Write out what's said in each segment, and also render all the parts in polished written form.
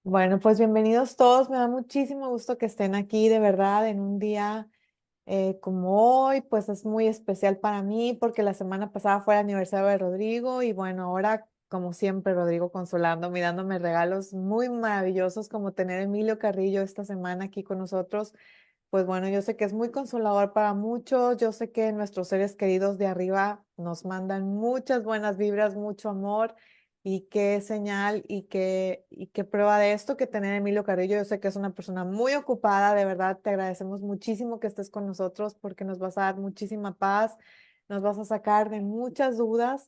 Bueno, pues bienvenidos todos. Me da muchísimo gusto que estén aquí, de verdad, en un día como hoy, pues es muy especial para mí porque la semana pasada fue el aniversario de Rodrigo y bueno, ahora, como siempre, Rodrigo consolándome y dándome regalos muy maravillosos como tener a Emilio Carrillo esta semana aquí con nosotros. Pues bueno, yo sé que es muy consolador para muchos, yo sé que nuestros seres queridos de arriba nos mandan muchas buenas vibras, mucho amor y qué señal y qué prueba de esto que tener a Emilio Carrillo. Yo sé que es una persona muy ocupada, de verdad te agradecemos muchísimo que estés con nosotros porque nos vas a dar muchísima paz, nos vas a sacar de muchas dudas.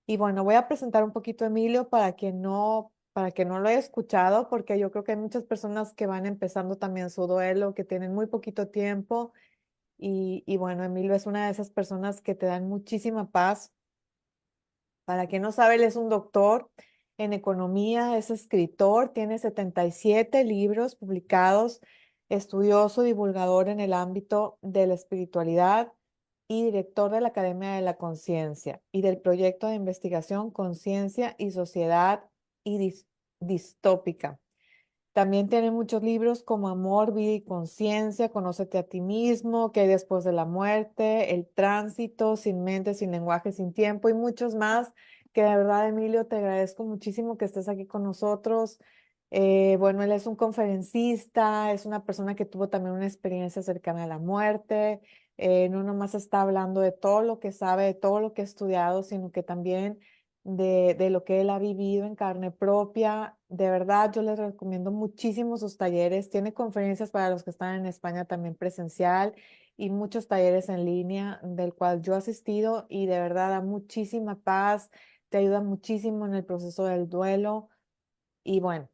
Y bueno, voy a presentar un poquito a Emilio para que no lo haya escuchado, porque yo creo que hay muchas personas que van empezando también su duelo, que tienen muy poquito tiempo. Y bueno, Emilio es una de esas personas que te dan muchísima paz. Para quien no sabe, él es un doctor en economía, es escritor, tiene 77 libros publicados, estudioso, divulgador en el ámbito de la espiritualidad y director de la Academia de la Conciencia y del proyecto de investigación Conciencia y Sociedad y Distópica. También tiene muchos libros como Amor, Vida y Conciencia, Conócete a ti mismo, ¿Qué hay después de la muerte?, El tránsito, Sin mente, sin lenguaje, sin tiempo y muchos más que de verdad, Emilio, te agradezco muchísimo que estés aquí con nosotros. Bueno, él es un conferencista, es una persona que tuvo también una experiencia cercana a la muerte. No nomás está hablando de todo lo que sabe, de todo lo que ha estudiado, sino que también de lo que él ha vivido en carne propia. De verdad, yo les recomiendo muchísimo sus talleres. Tiene conferencias para los que están en España también presencial y muchos talleres en línea del cual yo he asistido y de verdad da muchísima paz, te ayuda muchísimo en el proceso del duelo. Y bueno,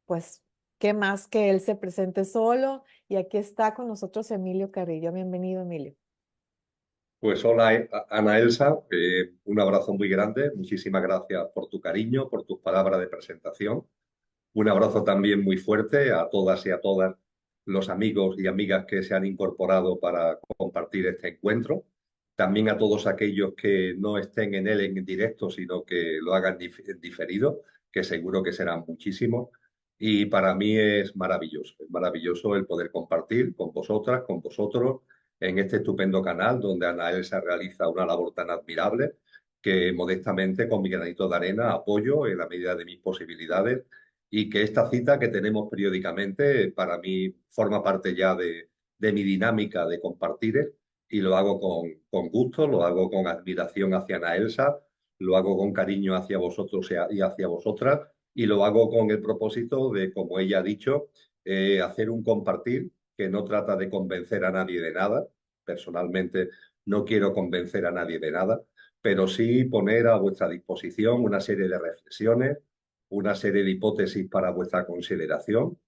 pues, ¿qué más que él se presente solo? Y aquí está con nosotros Emilio Carrillo. Bienvenido, Emilio. Pues hola, Ana Elsa, un abrazo muy grande, muchísimas gracias por tu cariño, por tus palabras de presentación. Un abrazo también muy fuerte a todas y a todas los amigos y amigas que se han incorporado para compartir este encuentro. También a todos aquellos que no estén en él en directo, sino que lo hagan en diferido, que seguro que serán muchísimos. Y para mí es maravilloso el poder compartir con vosotras, con vosotros, en este estupendo canal donde Ana Elsa realiza una labor tan admirable que modestamente con mi granito de arena apoyo en la medida de mis posibilidades y que esta cita que tenemos periódicamente para mí forma parte ya de mi dinámica de compartir y lo hago con gusto, lo hago con admiración hacia Ana Elsa, lo hago con cariño hacia vosotros y hacia vosotras y lo hago con el propósito de, como ella ha dicho, hacer un compartir que no trata de convencer a nadie de nada. Personalmente no quiero convencer a nadie de nada, pero sí poner a vuestra disposición una serie de reflexiones, una serie de hipótesis para vuestra consideración,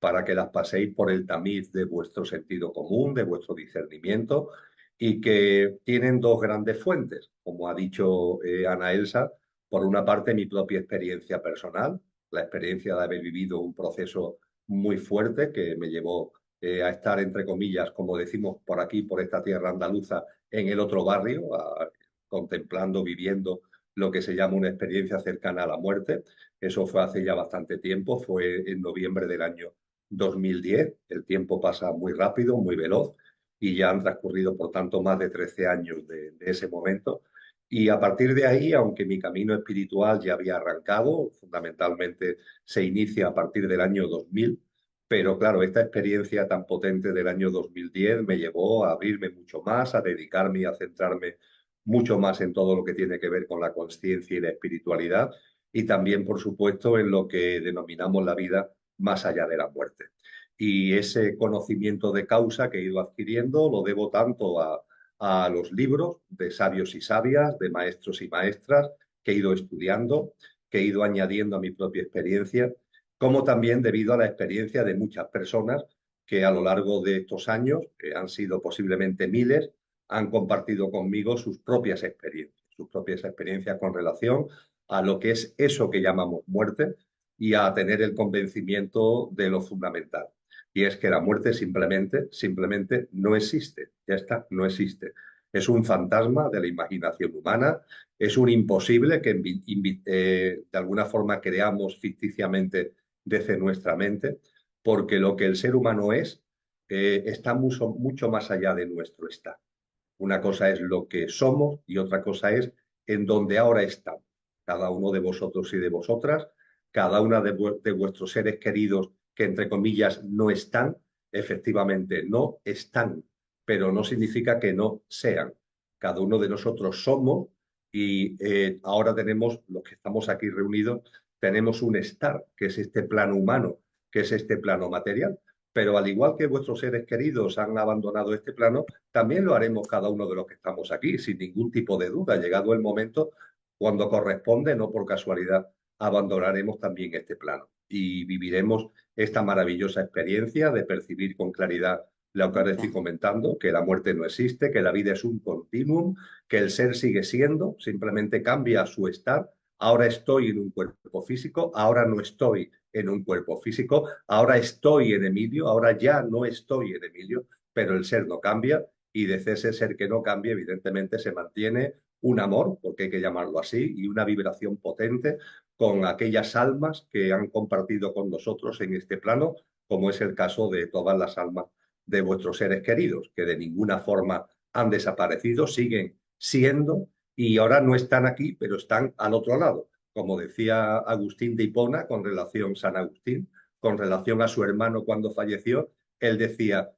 para que las paséis por el tamiz de vuestro sentido común, de vuestro discernimiento, y que tienen dos grandes fuentes, como ha dicho Ana Elsa, por una parte mi propia experiencia personal, la experiencia de haber vivido un proceso muy fuerte que me llevó a estar, entre comillas, como decimos por aquí, por esta tierra andaluza, en el otro barrio, contemplando, viviendo lo que se llama una experiencia cercana a la muerte. Eso fue hace ya bastante tiempo, fue en noviembre del año 2010. El tiempo pasa muy rápido, muy veloz, y ya han transcurrido, por tanto, más de 13 años de ese momento. Y a partir de ahí, aunque mi camino espiritual ya había arrancado, fundamentalmente se inicia a partir del año 2000, pero claro, esta experiencia tan potente del año 2010 me llevó a abrirme mucho más, a dedicarme y a centrarme mucho más en todo lo que tiene que ver con la conciencia y la espiritualidad y también, por supuesto, en lo que denominamos la vida más allá de la muerte. Y ese conocimiento de causa que he ido adquiriendo lo debo tanto a los libros de sabios y sabias, de maestros y maestras que he ido estudiando, que he ido añadiendo a mi propia experiencia, como también debido a la experiencia de muchas personas que a lo largo de estos años, que han sido posiblemente miles, han compartido conmigo sus propias experiencias con relación a lo que es eso que llamamos muerte y a tener el convencimiento de lo fundamental. Y es que la muerte simplemente no existe. Ya está, no existe. Es un fantasma de la imaginación humana, es un imposible que de alguna forma creamos ficticiamente desde nuestra mente, porque lo que el ser humano es está mucho, mucho más allá de nuestro estar. Una cosa es lo que somos y otra cosa es en donde ahora estamos. Cada uno de vosotros y de vosotras, cada una de vuestros seres queridos que entre comillas no están, efectivamente no están, pero no significa que no sean. Cada uno de nosotros somos y ahora tenemos, los que estamos aquí reunidos, tenemos un estar, que es este plano humano, que es este plano material. Pero al igual que vuestros seres queridos han abandonado este plano, también lo haremos cada uno de los que estamos aquí, sin ningún tipo de duda. Llegado el momento, cuando corresponde, no por casualidad, abandonaremos también este plano y viviremos esta maravillosa experiencia de percibir con claridad lo que ahora estoy comentando, que la muerte no existe, que la vida es un continuum, que el ser sigue siendo, simplemente cambia su estar. Ahora estoy en un cuerpo físico, ahora no estoy en un cuerpo físico, ahora estoy en Emilio, ahora ya no estoy en Emilio, pero el ser no cambia y de ese ser que no cambia, evidentemente se mantiene un amor, porque hay que llamarlo así, y una vibración potente con aquellas almas que han compartido con nosotros en este plano, como es el caso de todas las almas de vuestros seres queridos, que de ninguna forma han desaparecido, siguen siendo y ahora no están aquí, pero están al otro lado. Como decía Agustín de Hipona con relación a San Agustín, con relación a su hermano cuando falleció, él decía,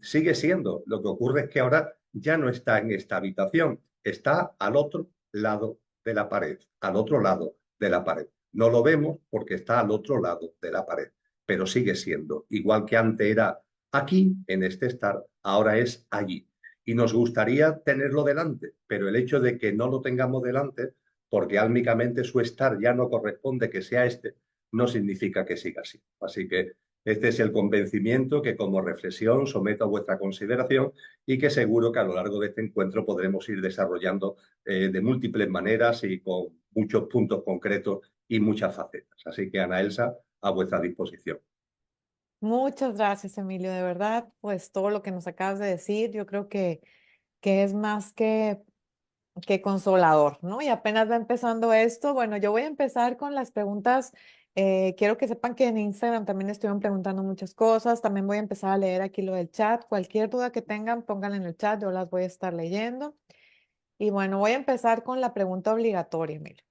sigue siendo, lo que ocurre es que ahora ya no está en esta habitación, está al otro lado de la pared, al otro lado de la pared. No lo vemos porque está al otro lado de la pared, pero sigue siendo, igual que antes era aquí, en este estar, ahora es allí. Y nos gustaría tenerlo delante, pero el hecho de que no lo tengamos delante, porque álmicamente su estar ya no corresponde que sea este, no significa que siga así. Así que este es el convencimiento que como reflexión someto a vuestra consideración y que seguro que a lo largo de este encuentro podremos ir desarrollando de múltiples maneras y con muchos puntos concretos y muchas facetas. Así que Ana Elsa, a vuestra disposición. Muchas gracias, Emilio, de verdad, pues todo lo que nos acabas de decir, yo creo que es más que consolador, ¿no? Y apenas va empezando esto. Bueno, yo voy a empezar con las preguntas. Quiero que sepan que en Instagram también estuvieron preguntando muchas cosas. También voy a empezar a leer aquí lo del chat. Cualquier duda que tengan, pónganla en el chat, yo las voy a estar leyendo. Y bueno, voy a empezar con la pregunta obligatoria, Emilio.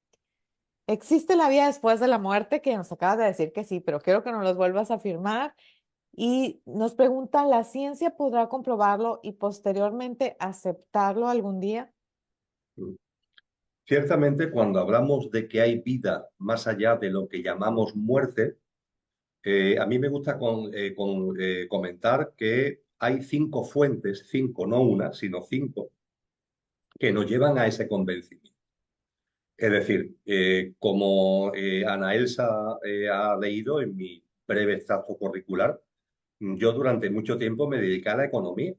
¿Existe la vida después de la muerte? Que nos acabas de decir que sí, pero quiero que nos los vuelvas a afirmar. Y nos pregunta, ¿la ciencia podrá comprobarlo y posteriormente aceptarlo algún día? Ciertamente, cuando hablamos de que hay vida más allá de lo que llamamos muerte, a mí me gusta comentar que hay cinco fuentes, cinco, no una, sino cinco, que nos llevan a ese convencimiento. Es decir, como Ana Elsa ha leído en mi breve extracto curricular, yo durante mucho tiempo me dediqué a la economía.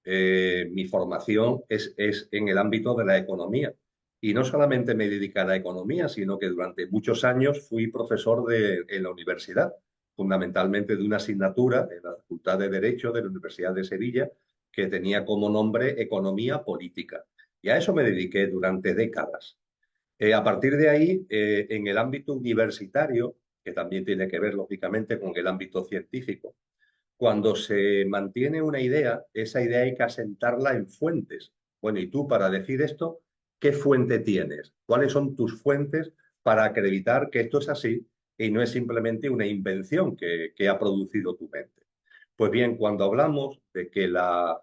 Mi formación es en el ámbito de la economía. Y no solamente me dediqué a la economía, sino que durante muchos años fui profesor en la universidad, fundamentalmente de una asignatura en la Facultad de Derecho de la Universidad de Sevilla, que tenía como nombre Economía Política. Y a eso me dediqué durante décadas. A partir de ahí, en el ámbito universitario, que también tiene que ver, lógicamente, con el ámbito científico, cuando se mantiene una idea, esa idea hay que asentarla en fuentes. Bueno, y tú para decir esto, ¿qué fuente tienes? ¿Cuáles son tus fuentes para acreditar que esto es así y no es simplemente una invención que ha producido tu mente? Pues bien, cuando hablamos de que la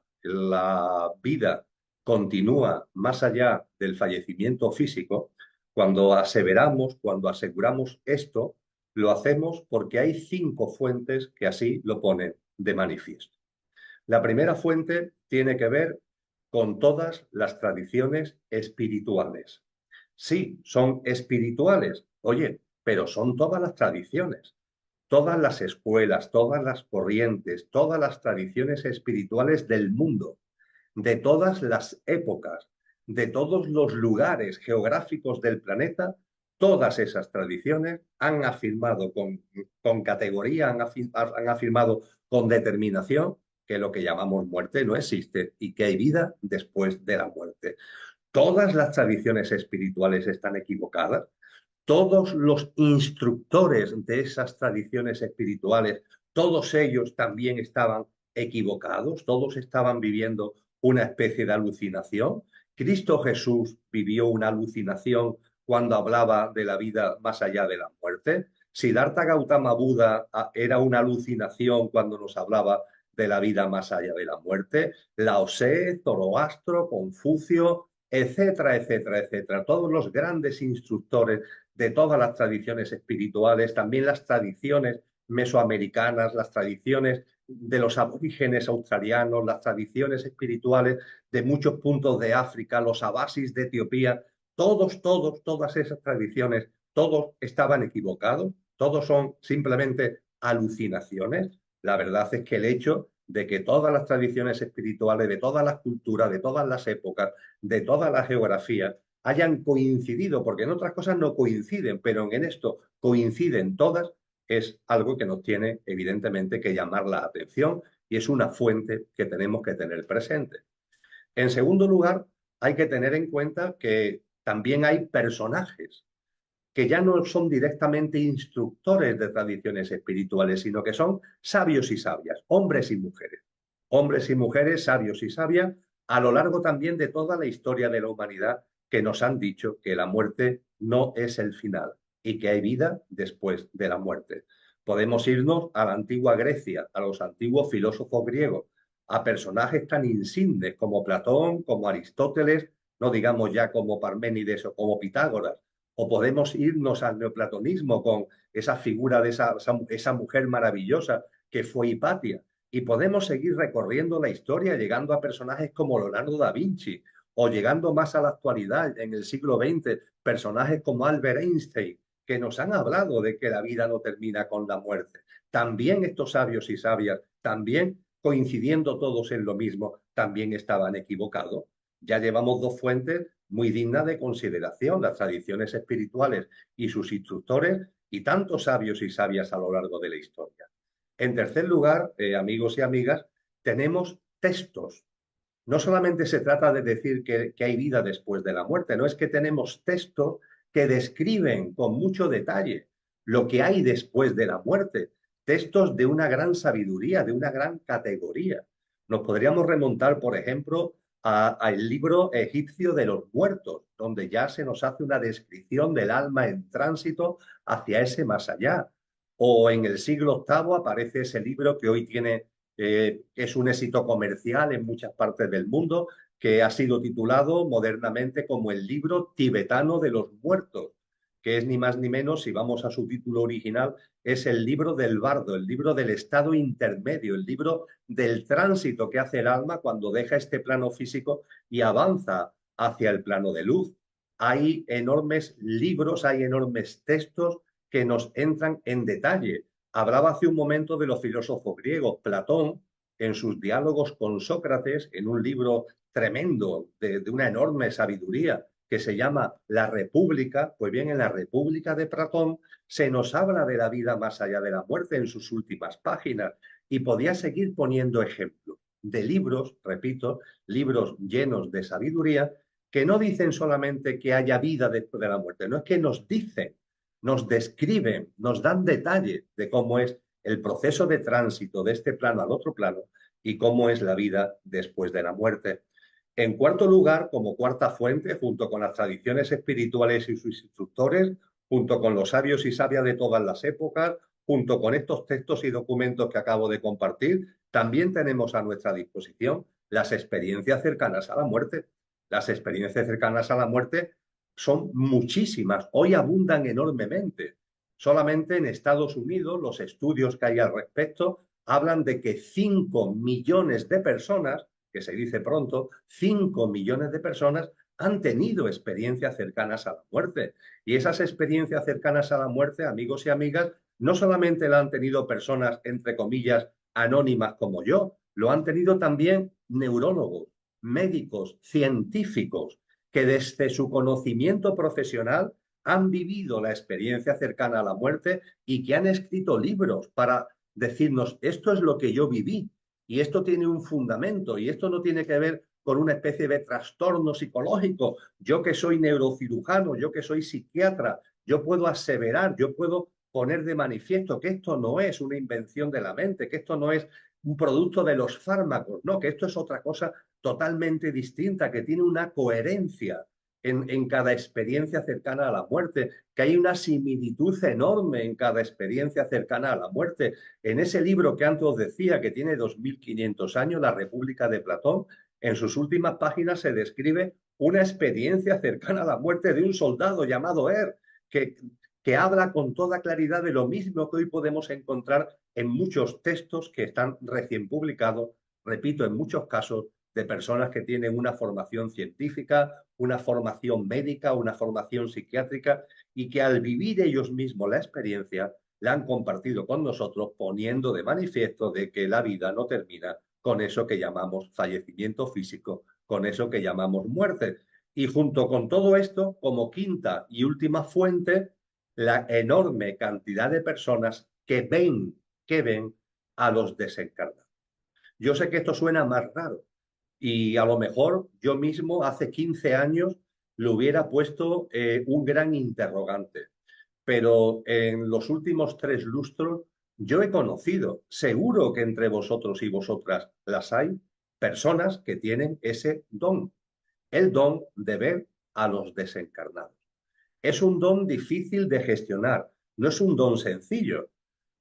vida continúa más allá del fallecimiento físico, cuando aseveramos, cuando aseguramos esto, lo hacemos porque hay cinco fuentes que así lo ponen de manifiesto. La primera fuente tiene que ver con todas las tradiciones espirituales. Sí, son espirituales, oye, pero son todas las tradiciones, todas las escuelas, todas las corrientes, todas las tradiciones espirituales del mundo, de todas las épocas, de todos los lugares geográficos del planeta, todas esas tradiciones han afirmado con categoría, han afirmado con determinación que lo que llamamos muerte no existe y que hay vida después de la muerte. Todas las tradiciones espirituales están equivocadas. todos los instructores de esas tradiciones espirituales, todos ellos también estaban equivocados, todos estaban viviendo una especie de alucinación. Cristo Jesús vivió una alucinación cuando hablaba de la vida más allá de la muerte. Siddhartha Gautama Buda era una alucinación cuando nos hablaba de la vida más allá de la muerte. Lao Tse, Zoroastro, Confucio, etcétera, etcétera, etcétera. Todos los grandes instructores de todas las tradiciones espirituales, también las tradiciones mesoamericanas, las tradiciones de los aborígenes australianos, las tradiciones espirituales de muchos puntos de África, los abasis de Etiopía, todas esas tradiciones, todos estaban equivocados, todos son simplemente alucinaciones. La verdad es que el hecho de que todas las tradiciones espirituales, de todas las culturas, de todas las épocas, de todas las geografías, hayan coincidido, porque en otras cosas no coinciden, pero en esto coinciden todas, es algo que nos tiene evidentemente que llamar la atención y es una fuente que tenemos que tener presente. En segundo lugar, hay que tener en cuenta que también hay personajes que ya no son directamente instructores de tradiciones espirituales, sino que son sabios y sabias, hombres y mujeres sabios y sabias, a lo largo también de toda la historia de la humanidad, que nos han dicho que la muerte no es el final y que hay vida después de la muerte. Podemos irnos a la antigua Grecia, a los antiguos filósofos griegos, a personajes tan insignes como Platón, como Aristóteles, no digamos ya como Parménides o como Pitágoras, o podemos irnos al neoplatonismo con esa figura de esa mujer maravillosa que fue Hipatia. Y podemos seguir recorriendo la historia, llegando a personajes como Leonardo da Vinci, o llegando más a la actualidad, en el siglo XX, personajes como Albert Einstein, que nos han hablado de que la vida no termina con la muerte. También estos sabios y sabias, también coincidiendo todos en lo mismo, también estaban equivocados. Ya llevamos dos fuentes muy dignas de consideración, las tradiciones espirituales y sus instructores, y tantos sabios y sabias a lo largo de la historia. En tercer lugar, amigos y amigas, tenemos textos. No solamente se trata de decir que hay vida después de la muerte, no es que tenemos textos que describen con mucho detalle lo que hay después de la muerte, textos de una gran sabiduría, de una gran categoría. Nos podríamos remontar, por ejemplo, al libro egipcio de los muertos, donde ya se nos hace una descripción del alma en tránsito hacia ese más allá. O en el siglo VIII aparece ese libro que hoy tiene, es un éxito comercial en muchas partes del mundo, que ha sido titulado modernamente como el libro tibetano de los muertos, que es ni más ni menos, si vamos a su título original, es el libro del bardo, el libro del estado intermedio, el libro del tránsito que hace el alma cuando deja este plano físico y avanza hacia el plano de luz. Hay enormes libros, hay enormes textos que nos entran en detalle. Hablaba hace un momento de los filósofos griegos. Platón, en sus diálogos con Sócrates, en un libro tremendo de una enorme sabiduría que se llama La República, pues bien, en la República de Platón se nos habla de la vida más allá de la muerte en sus últimas páginas y podía seguir poniendo ejemplos de libros, repito, libros llenos de sabiduría que no dicen solamente que haya vida después de la muerte, no es que nos dicen, nos describen, nos dan detalles de cómo es el proceso de tránsito de este plano al otro plano y cómo es la vida después de la muerte. En cuarto lugar, como cuarta fuente, junto con las tradiciones espirituales y sus instructores, junto con los sabios y sabias de todas las épocas, junto con estos textos y documentos que acabo de compartir, también tenemos a nuestra disposición las experiencias cercanas a la muerte. Las experiencias cercanas a la muerte son muchísimas, hoy abundan enormemente. Solamente en Estados Unidos, los estudios que hay al respecto hablan de que 5 millones de personas, que se dice pronto, 5 millones de personas han tenido experiencias cercanas a la muerte. Y esas experiencias cercanas a la muerte, amigos y amigas, no solamente la han tenido personas, entre comillas, anónimas como yo, lo han tenido también neurólogos, médicos, científicos, que desde su conocimiento profesional han vivido la experiencia cercana a la muerte y que han escrito libros para decirnos, esto es lo que yo viví y esto tiene un fundamento y esto no tiene que ver con una especie de trastorno psicológico. Yo que soy neurocirujano, yo que soy psiquiatra, yo puedo aseverar, yo puedo poner de manifiesto que esto no es una invención de la mente, que esto no es un producto de los fármacos, no, que esto es otra cosa totalmente distinta, que tiene una coherencia en cada experiencia cercana a la muerte, que hay una similitud enorme en cada experiencia cercana a la muerte. En ese libro que antes os decía, que tiene 2500 años, La República de Platón, en sus últimas páginas se describe una experiencia cercana a la muerte de un soldado llamado que, que habla con toda claridad de lo mismo que hoy podemos encontrar en muchos textos que están recién publicados, repito, en muchos casos de personas que tienen una formación científica, una formación médica, una formación psiquiátrica y que al vivir ellos mismos la experiencia la han compartido con nosotros poniendo de manifiesto de que la vida no termina con eso que llamamos fallecimiento físico, con eso que llamamos muerte. Y junto con todo esto, como quinta y última fuente, la enorme cantidad de personas que ven a los desencarnados. Yo sé que esto suena más raro y a lo mejor yo mismo hace 15 años le hubiera puesto un gran interrogante, pero en los últimos 3 lustros yo he conocido, seguro que entre vosotros y vosotras las hay, personas que tienen ese don, el don de ver a los desencarnados. Es un don difícil de gestionar, no es un don sencillo.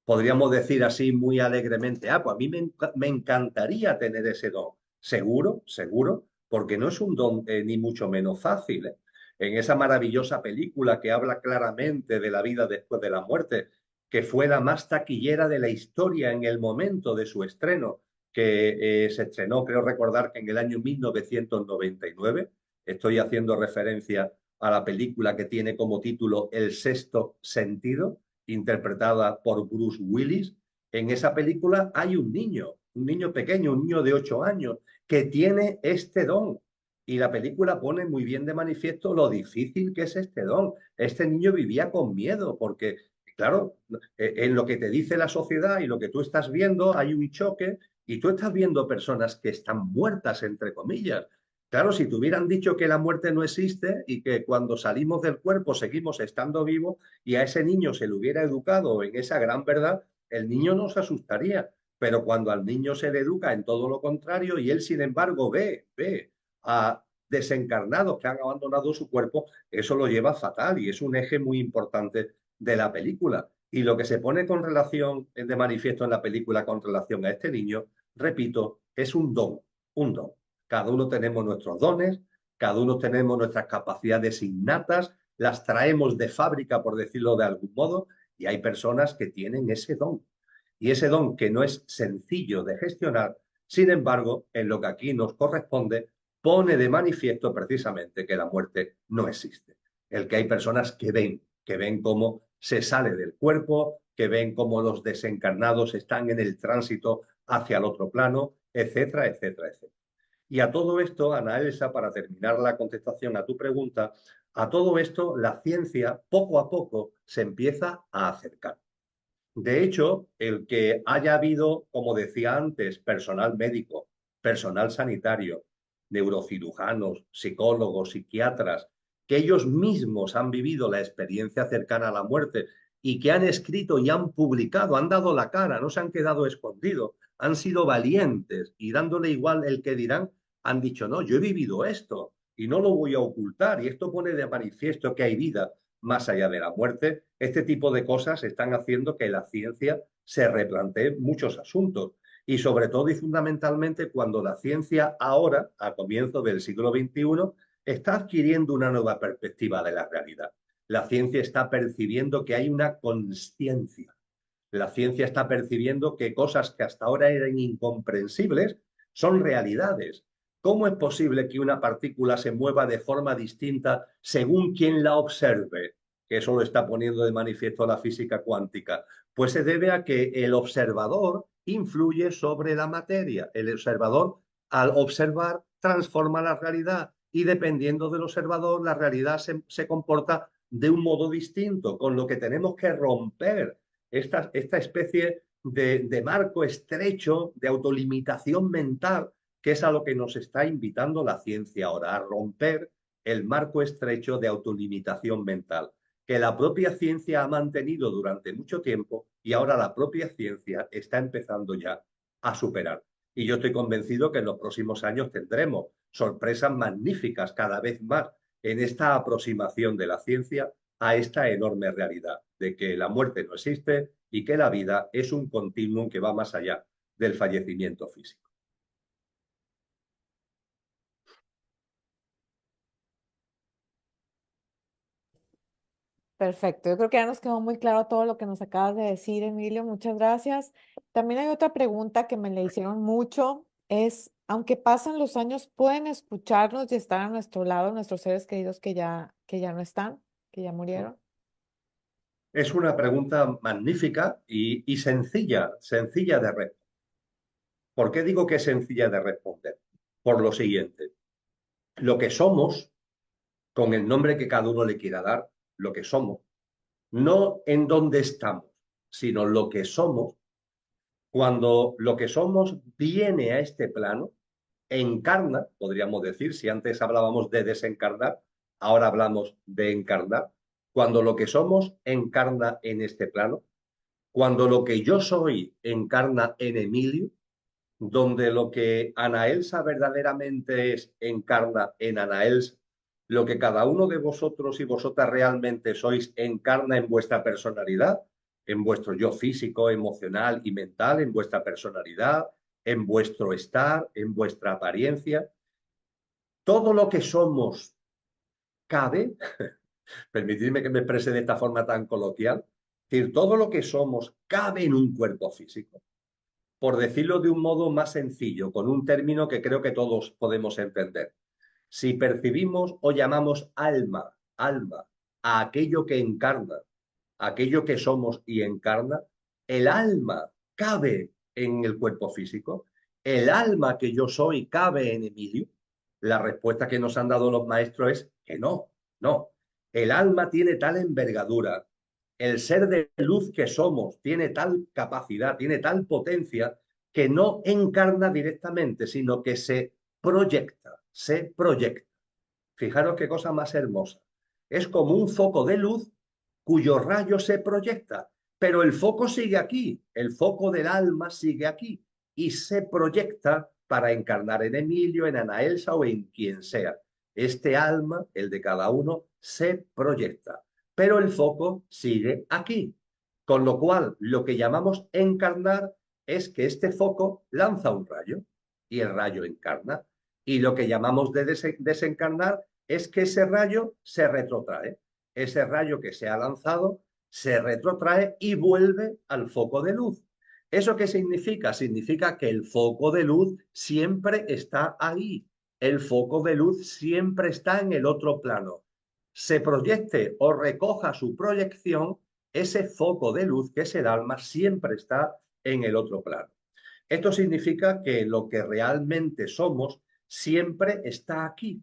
Podríamos decir así muy alegremente, pues a mí me encantaría tener ese don. Seguro, seguro, porque no es un don ni mucho menos fácil. En esa maravillosa película que habla claramente de la vida después de la muerte, que fue la más taquillera de la historia en el momento de su estreno, que se estrenó, creo recordar que en el año 1999. Estoy haciendo referencia a la película que tiene como título El sexto sentido, interpretada por Bruce Willis. En esa película hay un niño pequeño, un niño de 8 años, que tiene este don. Y la película pone muy bien de manifiesto lo difícil que es este don. Este niño vivía con miedo porque, claro, en lo que te dice la sociedad y lo que tú estás viendo hay un choque y tú estás viendo personas que están muertas, entre comillas. Claro, si te hubieran dicho que la muerte no existe y que cuando salimos del cuerpo seguimos estando vivos y a ese niño se le hubiera educado en esa gran verdad, el niño no se asustaría. Pero cuando al niño se le educa en todo lo contrario y él, sin embargo, ve a desencarnados que han abandonado su cuerpo, eso lo lleva fatal y es un eje muy importante de la película. Y lo que se pone con relación de manifiesto en la película con relación a este niño, repito, es un don, un don. Cada uno tenemos nuestros dones, cada uno tenemos nuestras capacidades innatas, las traemos de fábrica, por decirlo de algún modo, y hay personas que tienen ese don. Y ese don que no es sencillo de gestionar, sin embargo, en lo que aquí nos corresponde, pone de manifiesto precisamente que la muerte no existe. El que hay personas que ven cómo se sale del cuerpo, que ven cómo los desencarnados están en el tránsito hacia el otro plano, etcétera, etcétera, etcétera. Y a todo esto, Ana Elsa, para terminar la contestación a tu pregunta, a todo esto la ciencia poco a poco se empieza a acercar. De hecho, el que haya habido, como decía antes, personal médico, personal sanitario, neurocirujanos, psicólogos, psiquiatras, que ellos mismos han vivido la experiencia cercana a la muerte y que han escrito y han publicado, han dado la cara, no se han quedado escondidos, han sido valientes y dándole igual el que dirán, han dicho, no, yo he vivido esto y no lo voy a ocultar y esto pone de manifiesto que hay vida más allá de la muerte. Este tipo de cosas están haciendo que la ciencia se replantee muchos asuntos y sobre todo y fundamentalmente cuando la ciencia ahora, a comienzo del siglo XXI, está adquiriendo una nueva perspectiva de la realidad. La ciencia está percibiendo que hay una consciencia. La ciencia está percibiendo que cosas que hasta ahora eran incomprensibles son realidades. ¿Cómo es posible que una partícula se mueva de forma distinta según quien la observe? Que eso lo está poniendo de manifiesto la física cuántica. Pues se debe a que el observador influye sobre la materia. El observador, al observar, transforma la realidad y dependiendo del observador, la realidad se comporta de un modo distinto, con lo que tenemos que romper esta especie de marco estrecho de autolimitación mental, que es a lo que nos está invitando la ciencia ahora, a romper el marco estrecho de autolimitación mental. que la propia ciencia ha mantenido durante mucho tiempo y ahora la propia ciencia está empezando ya a superar. Y yo estoy convencido que en los próximos años tendremos sorpresas magníficas cada vez más en esta aproximación de la ciencia a esta enorme realidad de que la muerte no existe y que la vida es un continuum que va más allá del fallecimiento físico. Perfecto, yo creo que ya nos quedó muy claro todo lo que nos acabas de decir, Emilio. Muchas gracias. También hay otra pregunta que me le hicieron mucho, es, aunque pasan los años, ¿pueden escucharnos y estar a nuestro lado nuestros seres queridos que ya no están, que ya murieron? Es una pregunta magnífica y sencilla, sencilla de responder. ¿Por qué digo que es sencilla de responder? Por lo siguiente, lo que somos, con el nombre que cada uno le quiera dar, lo que somos, no en dónde estamos, sino lo que somos, cuando lo que somos viene a este plano, encarna, podríamos decir, si antes hablábamos de desencarnar, ahora hablamos de encarnar, cuando lo que somos encarna en este plano, cuando lo que yo soy encarna en Emilio, donde lo que Ana Elsa verdaderamente es encarna en Ana Elsa, lo que cada uno de vosotros y vosotras realmente sois encarna en vuestra personalidad, en vuestro yo físico, emocional y mental, en vuestra personalidad, en vuestro estar, en vuestra apariencia. Todo lo que somos cabe, permitidme que me exprese de esta forma tan coloquial, es decir, todo lo que somos cabe en un cuerpo físico. Por decirlo de un modo más sencillo, con un término que creo que todos podemos entender. Si percibimos o llamamos alma, alma, a aquello que encarna, aquello que somos y encarna, el alma cabe en el cuerpo físico, el alma que yo soy cabe en Emilio. La respuesta que nos han dado los maestros es que no, no. El alma tiene tal envergadura, el ser de luz que somos tiene tal capacidad, tiene tal potencia, que no encarna directamente, sino que se proyecta, se proyecta. Fijaros qué cosa más hermosa. Es como un foco de luz cuyo rayo se proyecta, pero el foco sigue aquí, el foco del alma sigue aquí y se proyecta para encarnar en Emilio, en Ana Elsa o en quien sea. Este alma, el de cada uno, se proyecta, pero el foco sigue aquí. Con lo cual, lo que llamamos encarnar es que este foco lanza un rayo y el rayo encarna. Y lo que llamamos de desencarnar es que ese rayo se retrotrae. Ese rayo que se ha lanzado se retrotrae y vuelve al foco de luz. ¿Eso qué significa? Significa que el foco de luz siempre está ahí. El foco de luz siempre está en el otro plano. Se proyecte o recoja su proyección, ese foco de luz que es el alma siempre está en el otro plano. Esto significa que lo que realmente somos siempre está aquí,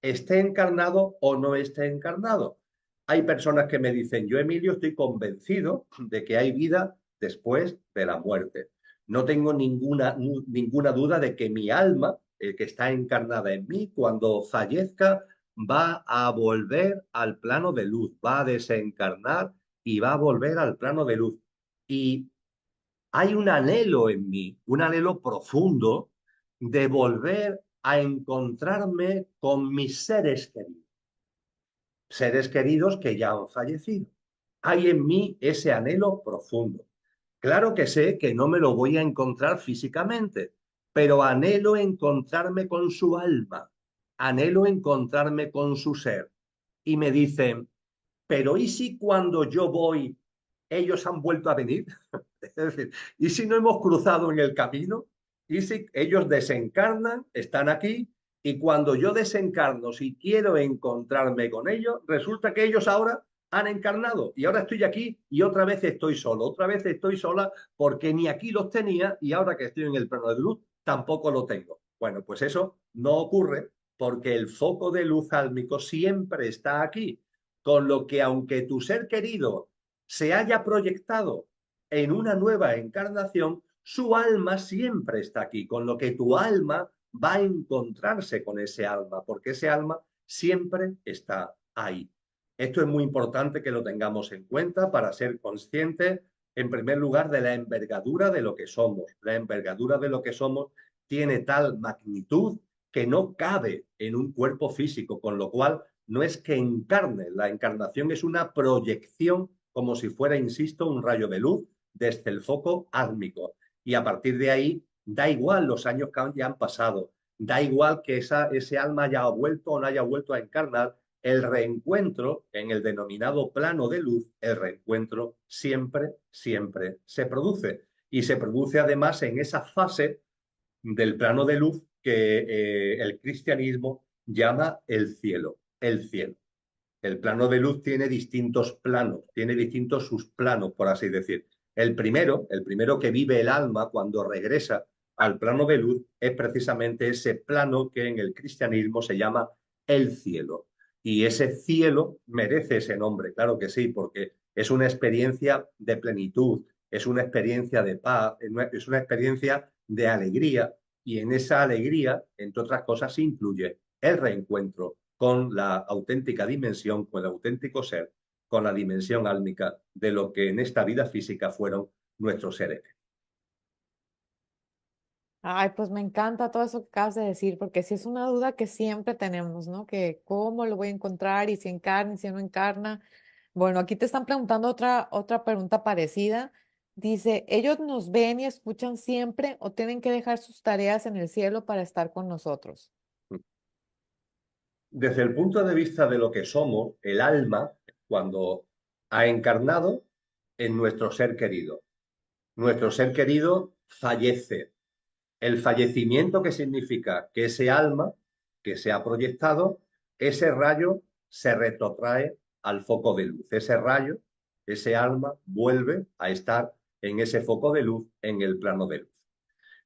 esté encarnado o no esté encarnado. Hay personas que me dicen, yo Emilio estoy convencido de que hay vida después de la muerte. No tengo ninguna duda de que mi alma, el que está encarnada en mí, cuando fallezca, va a volver al plano de luz, va a desencarnar y va a volver al plano de luz. Y hay un anhelo en mí, un anhelo profundo de volver a encontrarme con mis seres queridos que ya han fallecido. Hay en mí ese anhelo profundo. Claro que sé que no me lo voy a encontrar físicamente, pero anhelo encontrarme con su alma, anhelo encontrarme con su ser. Y me dicen, pero ¿y si cuando yo voy, ellos han vuelto a venir? Es decir, ¿y si no hemos cruzado en el camino? ¿Y si ellos desencarnan, están aquí, y cuando yo desencarno, si quiero encontrarme con ellos, resulta que ellos ahora han encarnado y ahora estoy aquí y otra vez estoy solo, otra vez estoy sola porque ni aquí los tenía y ahora que estoy en el plano de luz tampoco lo tengo? Bueno, pues eso no ocurre porque el foco de luz álmico siempre está aquí, con lo que aunque tu ser querido se haya proyectado en una nueva encarnación, su alma siempre está aquí, con lo que tu alma va a encontrarse con ese alma, porque ese alma siempre está ahí. Esto es muy importante que lo tengamos en cuenta para ser conscientes, en primer lugar, de la envergadura de lo que somos. La envergadura de lo que somos tiene tal magnitud que no cabe en un cuerpo físico, con lo cual no es que encarne, la encarnación es una proyección como si fuera, insisto, un rayo de luz desde el foco álmico. Y a partir de ahí, da igual los años que ya han pasado, da igual que ese alma haya vuelto o no haya vuelto a encarnar, el reencuentro en el denominado plano de luz, el reencuentro siempre, siempre se produce. Y se produce además en esa fase del plano de luz que el cristianismo llama el cielo, el cielo. El plano de luz tiene distintos planos, tiene distintos subplanos, por así decir. El primero que vive el alma cuando regresa al plano de luz es precisamente ese plano que en el cristianismo se llama el cielo. Y ese cielo merece ese nombre, claro que sí, porque es una experiencia de plenitud, es una experiencia de paz, es una experiencia de alegría, y en esa alegría, entre otras cosas, se incluye el reencuentro con la auténtica dimensión, con el auténtico ser, con la dimensión álmica de lo que en esta vida física fueron nuestros seres. Ay, pues me encanta todo eso que acabas de decir, porque sí es una duda que siempre tenemos, ¿no? Que cómo lo voy a encontrar y si encarna y si no encarna. Bueno, aquí te están preguntando otra pregunta parecida. Dice, ¿ellos nos ven y escuchan siempre o tienen que dejar sus tareas en el cielo para estar con nosotros? Desde el punto de vista de lo que somos, el alma, cuando ha encarnado en nuestro ser querido, nuestro ser querido fallece. El fallecimiento, que significa que ese alma que se ha proyectado, ese rayo se retrotrae al foco de luz. Ese rayo, ese alma vuelve a estar en ese foco de luz, en el plano de luz.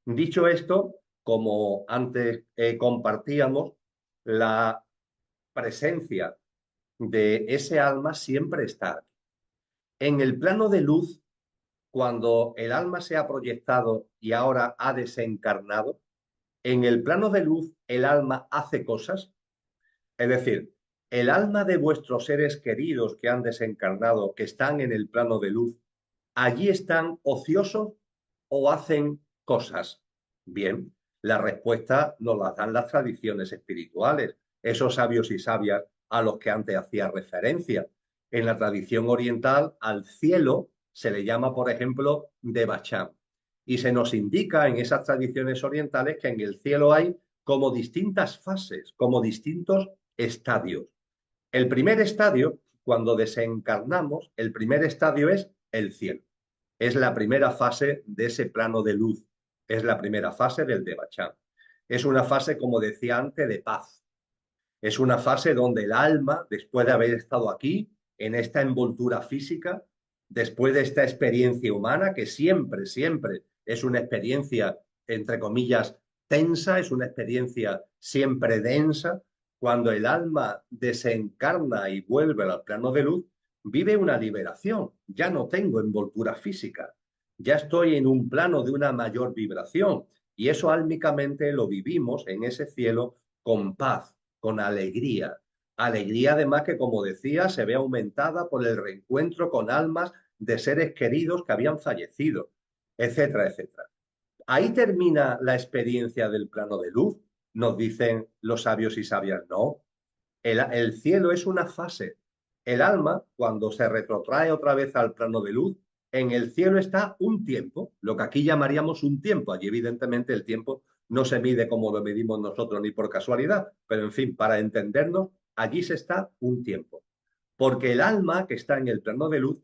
Dicho esto, como antes compartíamos, la presencia de ese alma siempre está. En el plano de luz, cuando el alma se ha proyectado y ahora ha desencarnado, en el plano de luz el alma hace cosas, es decir, el alma de vuestros seres queridos que han desencarnado, que están en el plano de luz, allí están ociosos o hacen cosas. Bien, la respuesta nos la dan las tradiciones espirituales, esos sabios y sabias a los que antes hacía referencia. En la tradición oriental, al cielo se le llama, por ejemplo, Devachan. Y se nos indica en esas tradiciones orientales que en el cielo hay como distintas fases, como distintos estadios. El primer estadio, cuando desencarnamos, el primer estadio es el cielo. Es la primera fase de ese plano de luz. Es la primera fase del Devachan. Es una fase, como decía antes, de paz. Es una fase donde el alma, después de haber estado aquí, en esta envoltura física, después de esta experiencia humana, que siempre, siempre es una experiencia, entre comillas, tensa, es una experiencia siempre densa, cuando el alma desencarna y vuelve al plano de luz, vive una liberación. Ya no tengo envoltura física, ya estoy en un plano de una mayor vibración, y eso álmicamente lo vivimos en ese cielo con paz, con alegría. Alegría además que, como decía, se ve aumentada por el reencuentro con almas de seres queridos que habían fallecido, etcétera, etcétera. Ahí termina la experiencia del plano de luz, nos dicen los sabios y sabias. No, el cielo es una fase. El alma, cuando se retrotrae otra vez al plano de luz, en el cielo está un tiempo, lo que aquí llamaríamos un tiempo. Allí, evidentemente, el tiempo no se mide como lo medimos nosotros ni por casualidad, pero en fin, para entendernos, allí se está un tiempo. Porque el alma que está en el plano de luz,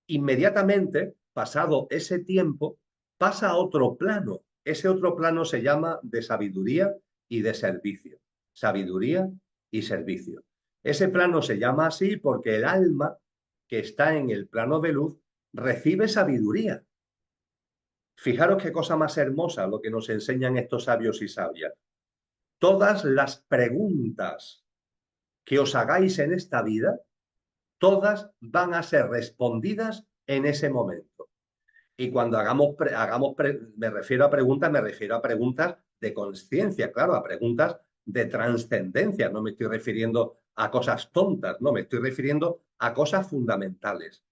inmediatamente, pasado ese tiempo, pasa a otro plano. Ese otro plano se llama de sabiduría y de servicio. Sabiduría y servicio. Ese plano se llama así porque el alma que está en el plano de luz recibe sabiduría. Fijaros qué cosa más hermosa lo que nos enseñan estos sabios y sabias. Todas las preguntas que os hagáis en esta vida, todas van a ser respondidas en ese momento. Y cuando me refiero a preguntas de conciencia, claro, a preguntas de trascendencia. No me estoy refiriendo a cosas tontas, no, me estoy refiriendo a cosas fundamentales.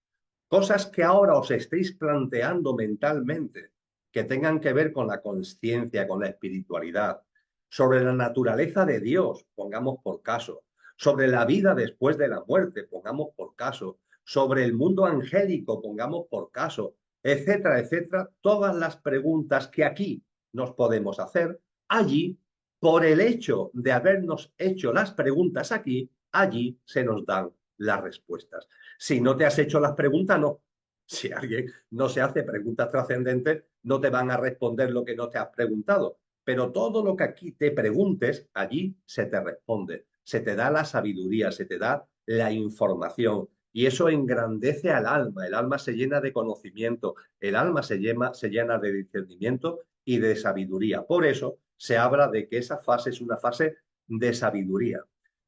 Cosas que ahora os estéis planteando mentalmente, que tengan que ver con la conciencia, con la espiritualidad, sobre la naturaleza de Dios, pongamos por caso, sobre la vida después de la muerte, pongamos por caso, sobre el mundo angélico, pongamos por caso, etcétera, etcétera, todas las preguntas que aquí nos podemos hacer, allí, por el hecho de habernos hecho las preguntas aquí, allí se nos dan las respuestas. Si no te has hecho las preguntas, no. Si alguien no se hace preguntas trascendentes, no te van a responder lo que no te has preguntado. Pero todo lo que aquí te preguntes, allí se te responde. Se te da la sabiduría, se te da la información. Y eso engrandece al alma. El alma se llena de conocimiento, el alma se llena de discernimiento y de sabiduría. Por eso se habla de que esa fase es una fase de sabiduría.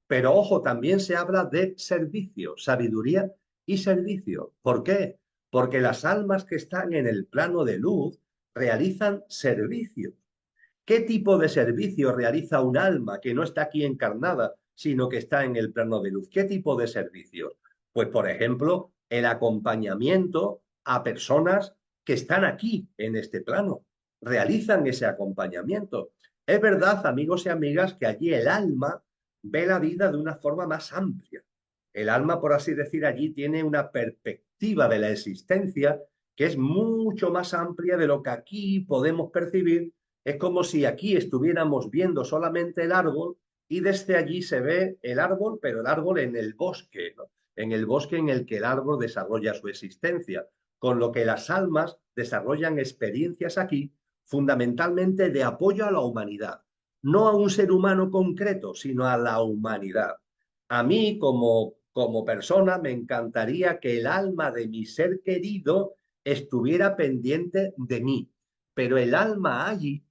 Pero ojo, también se habla de servicio, sabiduría y servicio. ¿Por qué? Porque las almas que están en el plano de luz realizan servicio. ¿Qué tipo de servicio realiza un alma que no está aquí encarnada, sino que está en el plano de luz? ¿Qué tipo de servicios? Pues, por ejemplo, el acompañamiento a personas que están aquí en este plano. Realizan ese acompañamiento. Es verdad, amigos y amigas, que allí el alma ve la vida de una forma más amplia. El alma, por así decir, allí tiene una perspectiva de la existencia que es mucho más amplia de lo que aquí podemos percibir. Es como si aquí estuviéramos viendo solamente el árbol y desde allí se ve el árbol, pero el árbol en el bosque, ¿no? En el bosque en el que el árbol desarrolla su existencia, con lo que las almas desarrollan experiencias aquí fundamentalmente de apoyo a la humanidad, no a un ser humano concreto, sino a la humanidad. A mí, como persona, me encantaría que el alma de mi ser querido estuviera pendiente de mí, pero el alma allí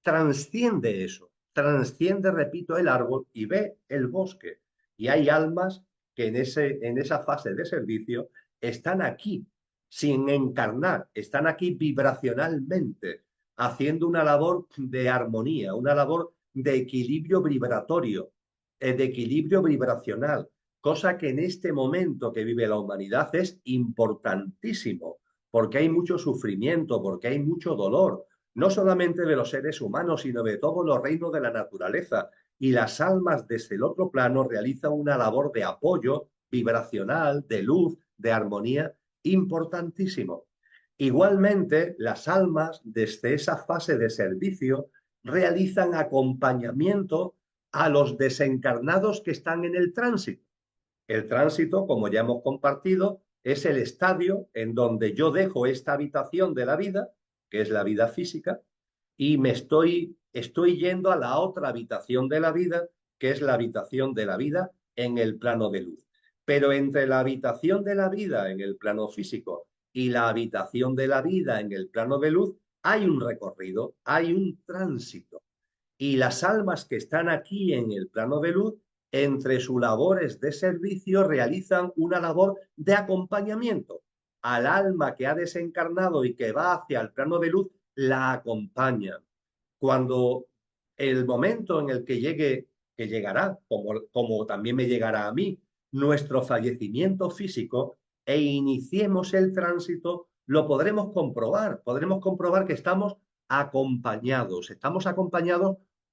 transciende eso, transciende, repito, el árbol y ve el bosque. Y hay almas que en esa fase de servicio están aquí, sin encarnar, están aquí vibracionalmente, haciendo una labor de armonía, una labor de equilibrio vibratorio, de equilibrio vibracional, cosa que en este momento que vive la humanidad es importantísimo, porque hay mucho sufrimiento, porque hay mucho dolor, no solamente de los seres humanos, sino de todos los reinos de la naturaleza. Y las almas desde el otro plano realizan una labor de apoyo vibracional, de luz, de armonía, importantísimo. Igualmente, las almas desde esa fase de servicio realizan acompañamiento a los desencarnados que están en el tránsito. El tránsito, como ya hemos compartido, es el estadio en donde yo dejo esta habitación de la vida, que es la vida física, y estoy yendo a la otra habitación de la vida, que es la habitación de la vida en el plano de luz. Pero entre la habitación de la vida en el plano físico y la habitación de la vida en el plano de luz, hay un recorrido, hay un tránsito. Y las almas que están aquí en el plano de luz, entre sus labores de servicio, realizan una labor de acompañamiento. Al alma que ha desencarnado y que va hacia el plano de luz, la acompañan. Cuando el momento en el que llegue, que llegará, como también me llegará a mí, nuestro fallecimiento físico e iniciemos el tránsito, lo podremos comprobar que estamos acompañados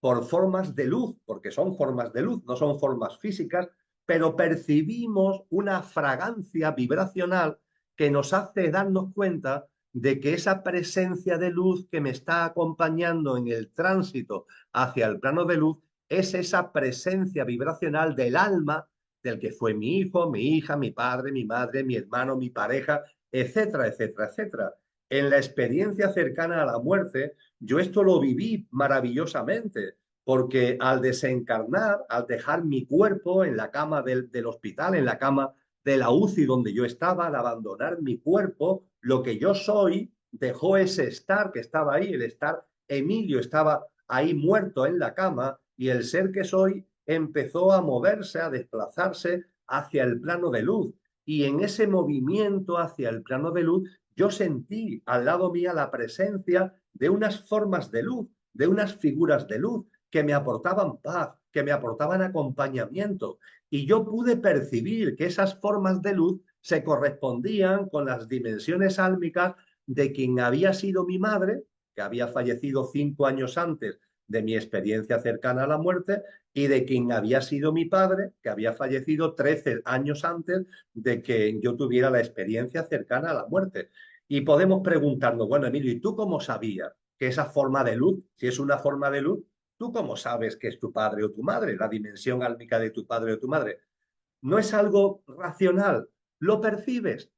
por formas de luz, porque son formas de luz, no son formas físicas, pero percibimos una fragancia vibracional que nos hace darnos cuenta de que esa presencia de luz que me está acompañando en el tránsito hacia el plano de luz es esa presencia vibracional del alma del que fue mi hijo, mi hija, mi padre, mi madre, mi hermano, mi pareja, etcétera, etcétera, etcétera. En la experiencia cercana a la muerte, yo esto lo viví maravillosamente, porque al desencarnar, al dejar mi cuerpo en la cama del hospital, en la cama de la UCI donde yo estaba, al abandonar mi cuerpo, lo que yo soy dejó ese estar que estaba ahí, el estar Emilio estaba ahí muerto en la cama y el ser que soy empezó a moverse, a desplazarse hacia el plano de luz. Y en ese movimiento hacia el plano de luz, yo sentí al lado mía la presencia de unas formas de luz, de unas figuras de luz que me aportaban paz, que me aportaban acompañamiento. Y yo pude percibir que esas formas de luz se correspondían con las dimensiones álmicas de quien había sido mi madre, que había fallecido 5 años antes de mi experiencia cercana a la muerte, y de quien había sido mi padre, que había fallecido 13 años antes de que yo tuviera la experiencia cercana a la muerte. Y podemos preguntarnos, bueno, Emilio, ¿y tú cómo sabías que esa forma de luz, si es una forma de luz, tú cómo sabes que es tu padre o tu madre, la dimensión álmica de tu padre o tu madre? No es algo racional, lo percibes,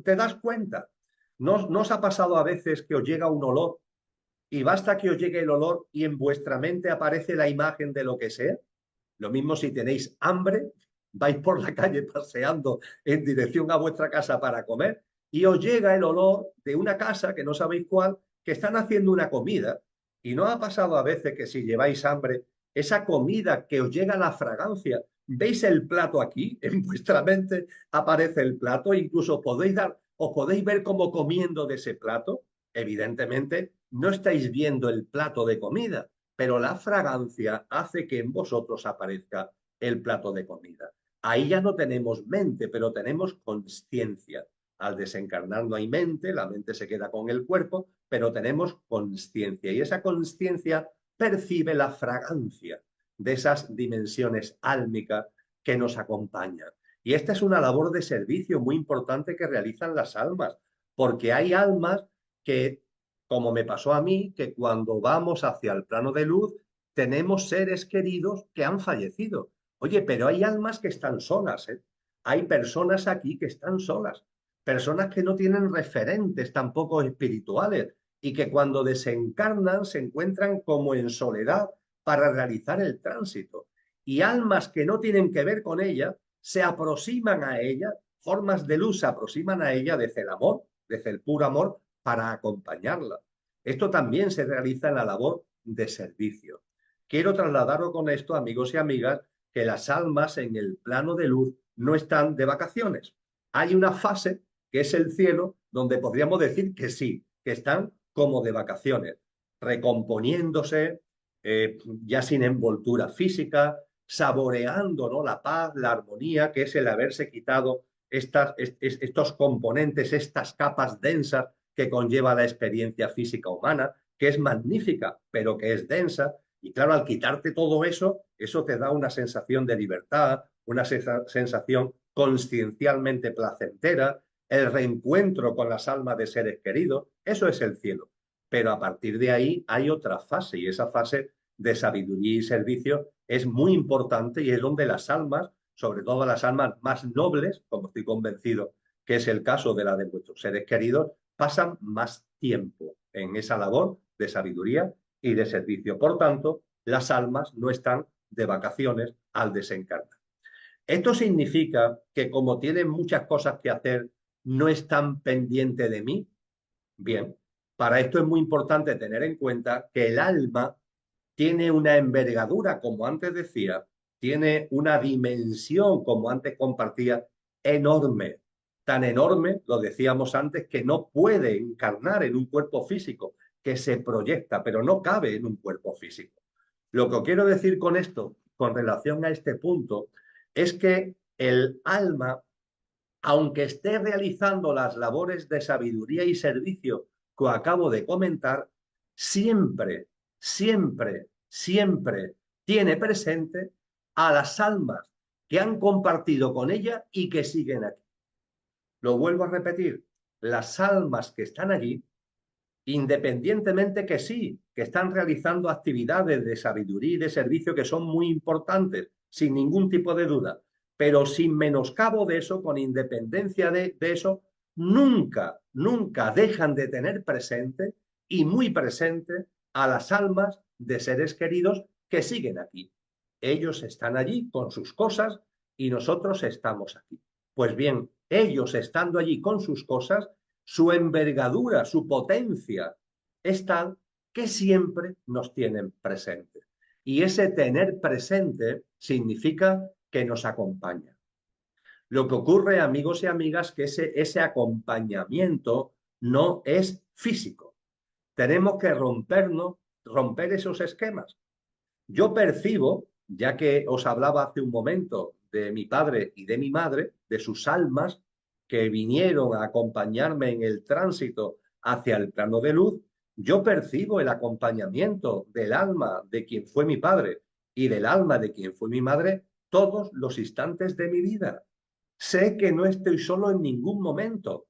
te das cuenta. ¿No os ha pasado a veces que os llega un olor y basta que os llegue el olor y en vuestra mente aparece la imagen de lo que sea? Lo mismo si tenéis hambre, vais por la calle paseando en dirección a vuestra casa para comer y os llega el olor de una casa que no sabéis cuál, que están haciendo una comida. ¿Y no ha pasado a veces que si lleváis hambre, esa comida que os llega la fragancia, veis el plato aquí, en vuestra mente aparece el plato, incluso os podéis ver como comiendo de ese plato? Evidentemente, no estáis viendo el plato de comida, pero la fragancia hace que en vosotros aparezca el plato de comida. Ahí ya no tenemos mente, pero tenemos consciencia. Al desencarnar no hay mente, la mente se queda con el cuerpo, pero tenemos consciencia y esa consciencia percibe la fragancia de esas dimensiones álmicas que nos acompañan. Y esta es una labor de servicio muy importante que realizan las almas, porque hay almas que, como me pasó a mí, que cuando vamos hacia el plano de luz tenemos seres queridos que han fallecido. Oye, pero hay almas que están solas, ¿eh? Hay personas aquí que están solas, personas que no tienen referentes tampoco espirituales y que cuando desencarnan se encuentran como en soledad para realizar el tránsito. Y almas que no tienen que ver con ella se aproximan a ella, formas de luz se aproximan a ella desde el amor, desde el puro amor, para acompañarla. Esto también se realiza en la labor de servicio. Quiero trasladaros con esto, amigos y amigas, que las almas en el plano de luz no están de vacaciones. Hay una fase, que es el cielo, donde podríamos decir que sí, que están como de vacaciones, recomponiéndose, ya sin envoltura física, saboreando, ¿no?, la paz, la armonía, que es el haberse quitado estos componentes, estas capas densas que conlleva la experiencia física humana, que es magnífica, pero que es densa. Y claro, al quitarte todo eso, eso te da una sensación de libertad, una sensación consciencialmente placentera, el reencuentro con las almas de seres queridos, eso es el cielo. Pero a partir de ahí hay otra fase y esa fase de sabiduría y servicio es muy importante y es donde las almas, sobre todo las almas más nobles, como estoy convencido que es el caso de la de vuestros seres queridos, pasan más tiempo en esa labor de sabiduría y de servicio. Por tanto, las almas no están de vacaciones al desencarnar. Esto significa que como tienen muchas cosas que hacer, no están pendientes de mí. Bien, para esto es muy importante tener en cuenta que el alma tiene una envergadura, como antes decía, tiene una dimensión, como antes compartía, enorme. Tan enorme, lo decíamos antes, que no puede encarnar en un cuerpo físico, que se proyecta, pero no cabe en un cuerpo físico. Lo que quiero decir con esto, con relación a este punto, es que el alma, aunque esté realizando las labores de sabiduría y servicio que acabo de comentar, siempre, siempre, siempre tiene presente a las almas que han compartido con ella y que siguen aquí. Lo vuelvo a repetir, las almas que están allí, independientemente que sí, que están realizando actividades de sabiduría y de servicio que son muy importantes, sin ningún tipo de duda, pero sin menoscabo de eso, con independencia de eso, nunca, nunca dejan de tener presente y muy presente a las almas de seres queridos que siguen aquí. Ellos están allí con sus cosas y nosotros estamos aquí. Pues bien, ellos estando allí con sus cosas, su envergadura, su potencia es tal que siempre nos tienen presentes. Y ese tener presente significa que nos acompaña. Lo que ocurre, amigos y amigas, que ese acompañamiento no es físico. Tenemos que romper esos esquemas. Yo percibo, ya que os hablaba hace un momento de mi padre y de mi madre, de sus almas que vinieron a acompañarme en el tránsito hacia el plano de luz, yo percibo el acompañamiento del alma de quien fue mi padre y del alma de quien fue mi madre todos los instantes de mi vida. Sé que no estoy solo en ningún momento.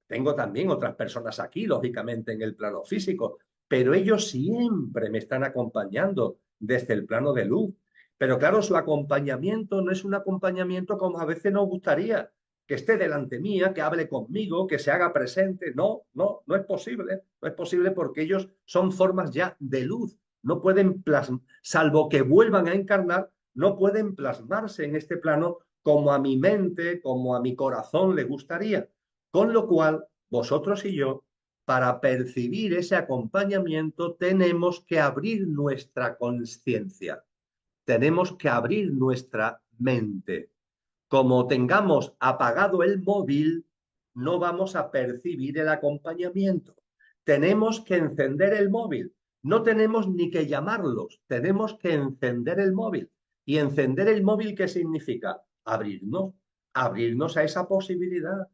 Tengo también otras personas aquí, lógicamente, en el plano físico, pero ellos siempre me están acompañando desde el plano de luz. Pero claro, su acompañamiento no es un acompañamiento como a veces nos gustaría, que esté delante mía, que hable conmigo, que se haga presente. No, no, no es posible. No es posible porque ellos son formas ya de luz. No pueden plasmar, salvo que vuelvan a encarnar, no pueden plasmarse en este plano como a mi mente, como a mi corazón le gustaría. Con lo cual, vosotros y yo, para percibir ese acompañamiento, tenemos que abrir nuestra conciencia, tenemos que abrir nuestra mente. Como tengamos apagado el móvil, no vamos a percibir el acompañamiento. Tenemos que encender el móvil. No tenemos ni que llamarlos, tenemos que encender el móvil. ¿Y encender el móvil qué significa? Abrirnos, abrirnos a esa posibilidad.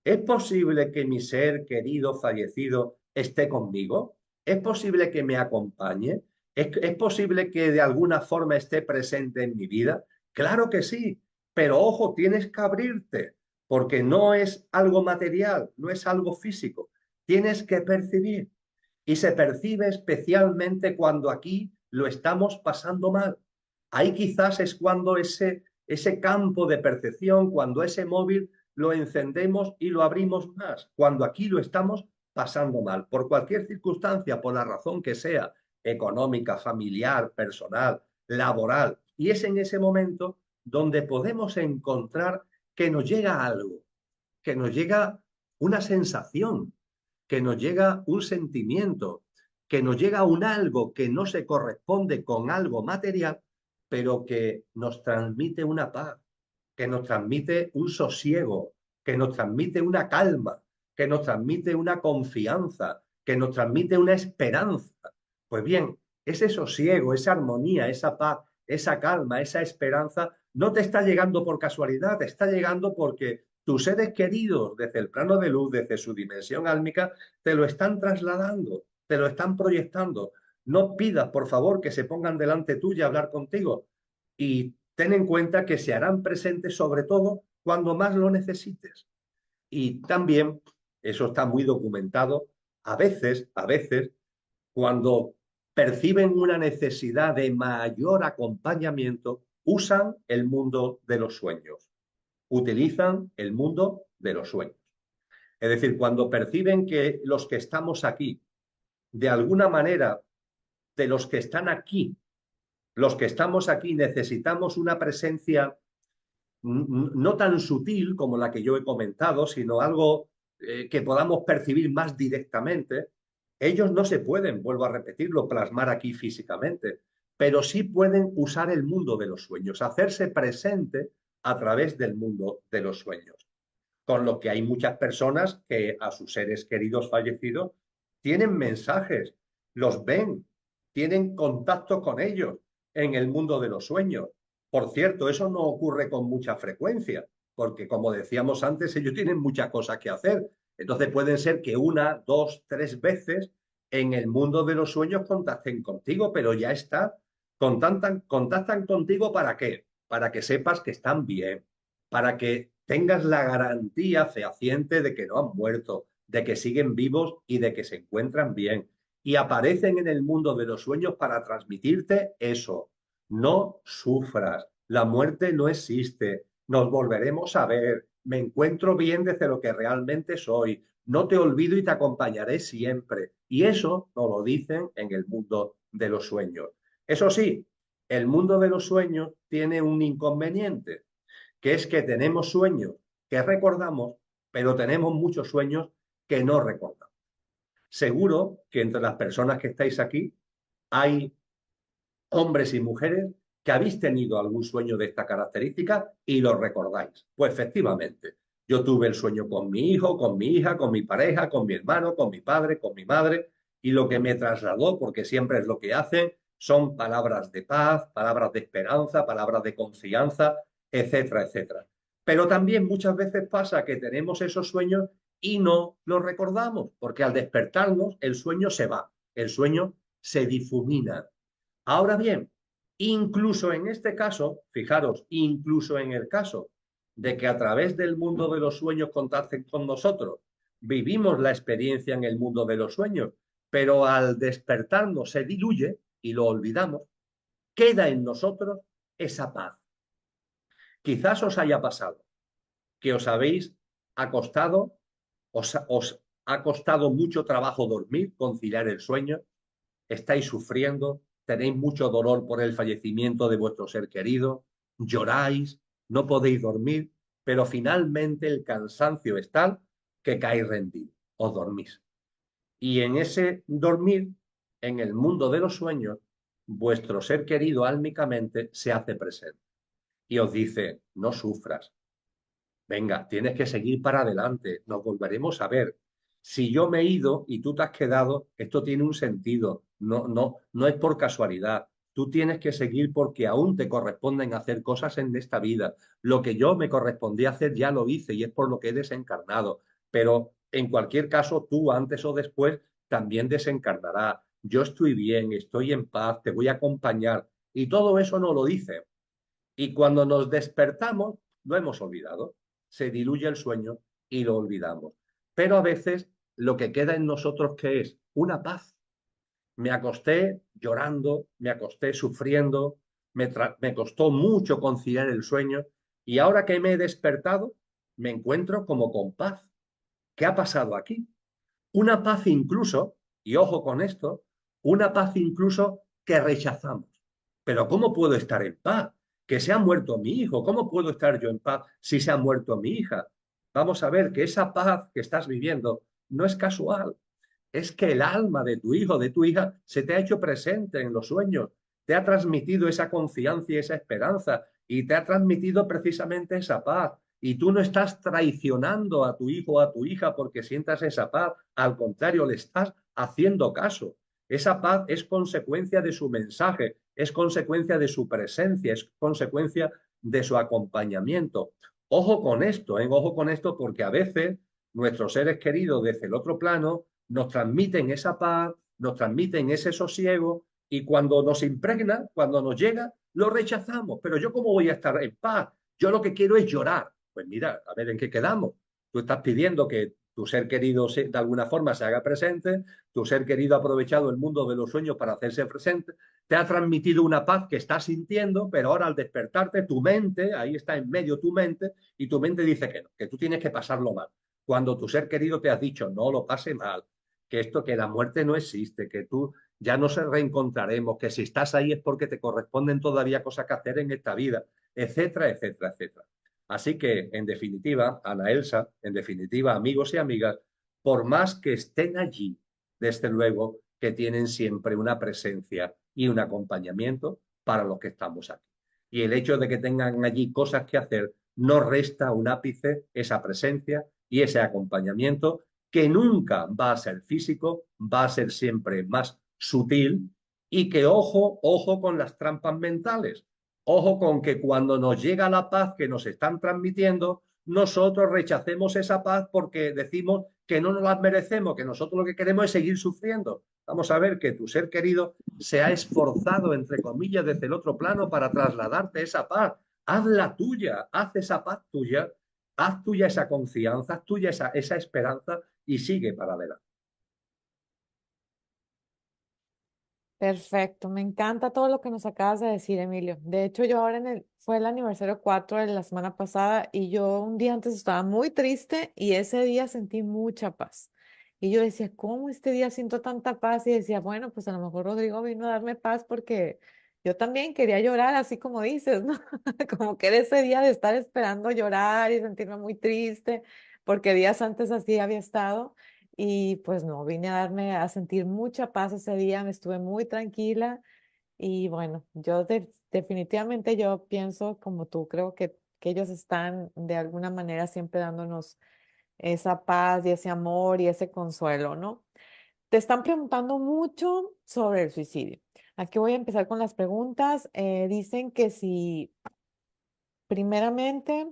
¿Es posible que mi ser querido fallecido esté conmigo? ¿Es posible que me acompañe? ¿Es posible que de alguna forma esté presente en mi vida? Claro que sí, pero ojo, tienes que abrirte, porque no es algo material, no es algo físico. Tienes que percibir. Y se percibe especialmente cuando aquí lo estamos pasando mal. Ahí quizás es cuando ese campo de percepción, cuando ese móvil lo encendemos y lo abrimos más, cuando aquí lo estamos pasando mal, por cualquier circunstancia, por la razón que sea, económica, familiar, personal, laboral. Y es en ese momento donde podemos encontrar que nos llega algo, que nos llega una sensación, que nos llega un sentimiento, que nos llega un algo que no se corresponde con algo material, pero que nos transmite una paz, que nos transmite un sosiego, que nos transmite una calma, que nos transmite una confianza, que nos transmite una esperanza. Pues bien, ese sosiego, esa armonía, esa paz, esa calma, esa esperanza, no te está llegando por casualidad, te está llegando porque tus seres queridos desde el plano de luz, desde su dimensión álmica, te lo están trasladando, te lo están proyectando. No pidas, por favor, que se pongan delante tuya a hablar contigo. Y ten en cuenta que se harán presentes sobre todo cuando más lo necesites. Y también, eso está muy documentado, a veces, cuando perciben una necesidad de mayor acompañamiento, usan el mundo de los sueños, utilizan el mundo de los sueños. Es decir, cuando perciben que los que estamos aquí, de alguna manera, de los que están aquí, los que estamos aquí necesitamos una presencia no tan sutil como la que yo he comentado, sino algo que podamos percibir más directamente, ellos no se pueden, vuelvo a repetirlo, plasmar aquí físicamente, pero sí pueden usar el mundo de los sueños, hacerse presente a través del mundo de los sueños. Con lo que hay muchas personas que a sus seres queridos fallecidos tienen mensajes, los ven, tienen contacto con ellos en el mundo de los sueños. Por cierto, eso no ocurre con mucha frecuencia, porque como decíamos antes, ellos tienen muchas cosas que hacer. Entonces pueden ser que una, dos, tres veces en el mundo de los sueños contacten contigo, pero ya está. Contactan contigo ¿para qué? Para que sepas que están bien, para que tengas la garantía fehaciente de que no han muerto, de que siguen vivos y de que se encuentran bien. Y aparecen en el mundo de los sueños para transmitirte eso. No sufras, la muerte no existe, nos volveremos a ver, me encuentro bien desde lo que realmente soy, no te olvido y te acompañaré siempre. Y eso nos lo dicen en el mundo de los sueños. Eso sí, el mundo de los sueños tiene un inconveniente, que es que tenemos sueños que recordamos, pero tenemos muchos sueños que no recordamos. Seguro que entre las personas que estáis aquí hay hombres y mujeres que habéis tenido algún sueño de esta característica y lo recordáis. Pues efectivamente, yo tuve el sueño con mi hijo, con mi hija, con mi pareja, con mi hermano, con mi padre, con mi madre, y lo que me trasladó, porque siempre es lo que hacen, son palabras de paz, palabras de esperanza, palabras de confianza, etcétera, etcétera. Pero también muchas veces pasa que tenemos esos sueños y no los recordamos, porque al despertarnos el sueño se va, el sueño se difumina. Ahora bien, incluso en este caso, fijaros, incluso en el caso de que a través del mundo de los sueños contacten con nosotros, vivimos la experiencia en el mundo de los sueños, pero al despertarnos se diluye y lo olvidamos, queda en nosotros esa paz. Quizás os haya pasado que os habéis acostado, os ha costado mucho trabajo dormir, conciliar el sueño, estáis sufriendo, tenéis mucho dolor por el fallecimiento de vuestro ser querido, lloráis, no podéis dormir, pero finalmente el cansancio es tal que caéis rendido, os dormís. Y en ese dormir, en el mundo de los sueños, vuestro ser querido álmicamente se hace presente y os dice, no sufras, venga, tienes que seguir para adelante, nos volveremos a ver. Si yo me he ido y tú te has quedado, esto tiene un sentido, no es por casualidad. Tú tienes que seguir porque aún te corresponden hacer cosas en esta vida. Lo que yo me correspondía hacer ya lo hice y es por lo que he desencarnado. Pero en cualquier caso, tú antes o después también desencarnarás. Yo estoy bien, estoy en paz, te voy a acompañar. Y todo eso no lo dice. Y cuando nos despertamos, lo hemos olvidado. Se diluye el sueño y lo olvidamos. Pero a veces lo que queda en nosotros, ¿qué es? Una paz. Me acosté llorando, me acosté sufriendo, me costó mucho conciliar el sueño y ahora que me he despertado, me encuentro como con paz. ¿Qué ha pasado aquí? Una paz incluso, y ojo con esto, una paz incluso que rechazamos. Pero ¿cómo puedo estar en paz? Que se ha muerto mi hijo. ¿Cómo puedo estar yo en paz si se ha muerto mi hija? Vamos a ver que esa paz que estás viviendo no es casual. Es que el alma de tu hijo, de tu hija, se te ha hecho presente en los sueños, te ha transmitido esa confianza y esa esperanza y te ha transmitido precisamente esa paz. Y tú no estás traicionando a tu hijo o a tu hija porque sientas esa paz, al contrario, le estás haciendo caso. Esa paz es consecuencia de su mensaje, es consecuencia de su presencia, es consecuencia de su acompañamiento. Ojo con esto, ojo con esto, porque a veces nuestros seres queridos desde el otro plano nos transmiten esa paz, nos transmiten ese sosiego y cuando nos impregna, cuando nos llega, lo rechazamos. Pero yo cómo voy a estar en paz? Yo lo que quiero es llorar. Pues mira, a ver en qué quedamos. Tú estás pidiendo que tu ser querido de alguna forma se haga presente, tu ser querido ha aprovechado el mundo de los sueños para hacerse presente, te ha transmitido una paz que estás sintiendo, pero ahora al despertarte tu mente, ahí está en medio tu mente, y tu mente dice que no, que tú tienes que pasarlo mal. Cuando tu ser querido te ha dicho no lo pase mal, que esto, que la muerte no existe, que tú ya no se reencontraremos, que si estás ahí es porque te corresponden todavía cosas que hacer en esta vida, etcétera, etcétera, etcétera. Así que, en definitiva, Ana Elsa, en definitiva, amigos y amigas, por más que estén allí, desde luego que tienen siempre una presencia y un acompañamiento para los que estamos aquí. Y el hecho de que tengan allí cosas que hacer no resta un ápice esa presencia y ese acompañamiento que nunca va a ser físico, va a ser siempre más sutil y que ojo con las trampas mentales. Ojo con que cuando nos llega la paz que nos están transmitiendo, nosotros rechacemos esa paz porque decimos que no nos la merecemos, que nosotros lo que queremos es seguir sufriendo. Vamos a ver que tu ser querido se ha esforzado, entre comillas, desde el otro plano para trasladarte esa paz. Haz la tuya, haz esa paz tuya, haz tuya esa confianza, haz tuya esa esperanza y sigue para adelante. Perfecto, me encanta todo lo que nos acabas de decir, Emilio. De hecho, yo ahora fue el aniversario 4 de la semana pasada y yo un día antes estaba muy triste y ese día sentí mucha paz. Y yo decía, ¿cómo este día siento tanta paz? Y decía, bueno, pues a lo mejor Rodrigo vino a darme paz porque yo también quería llorar, así como dices, ¿no? Como que era ese día de estar esperando llorar y sentirme muy triste, porque días antes así había estado. Y pues no, vine a darme a sentir mucha paz ese día, me estuve muy tranquila y bueno, definitivamente yo pienso como tú, creo que ellos están de alguna manera siempre dándonos esa paz y ese amor y ese consuelo, ¿no? Te están preguntando mucho sobre el suicidio. Aquí voy a empezar con las preguntas. Dicen que si, primeramente,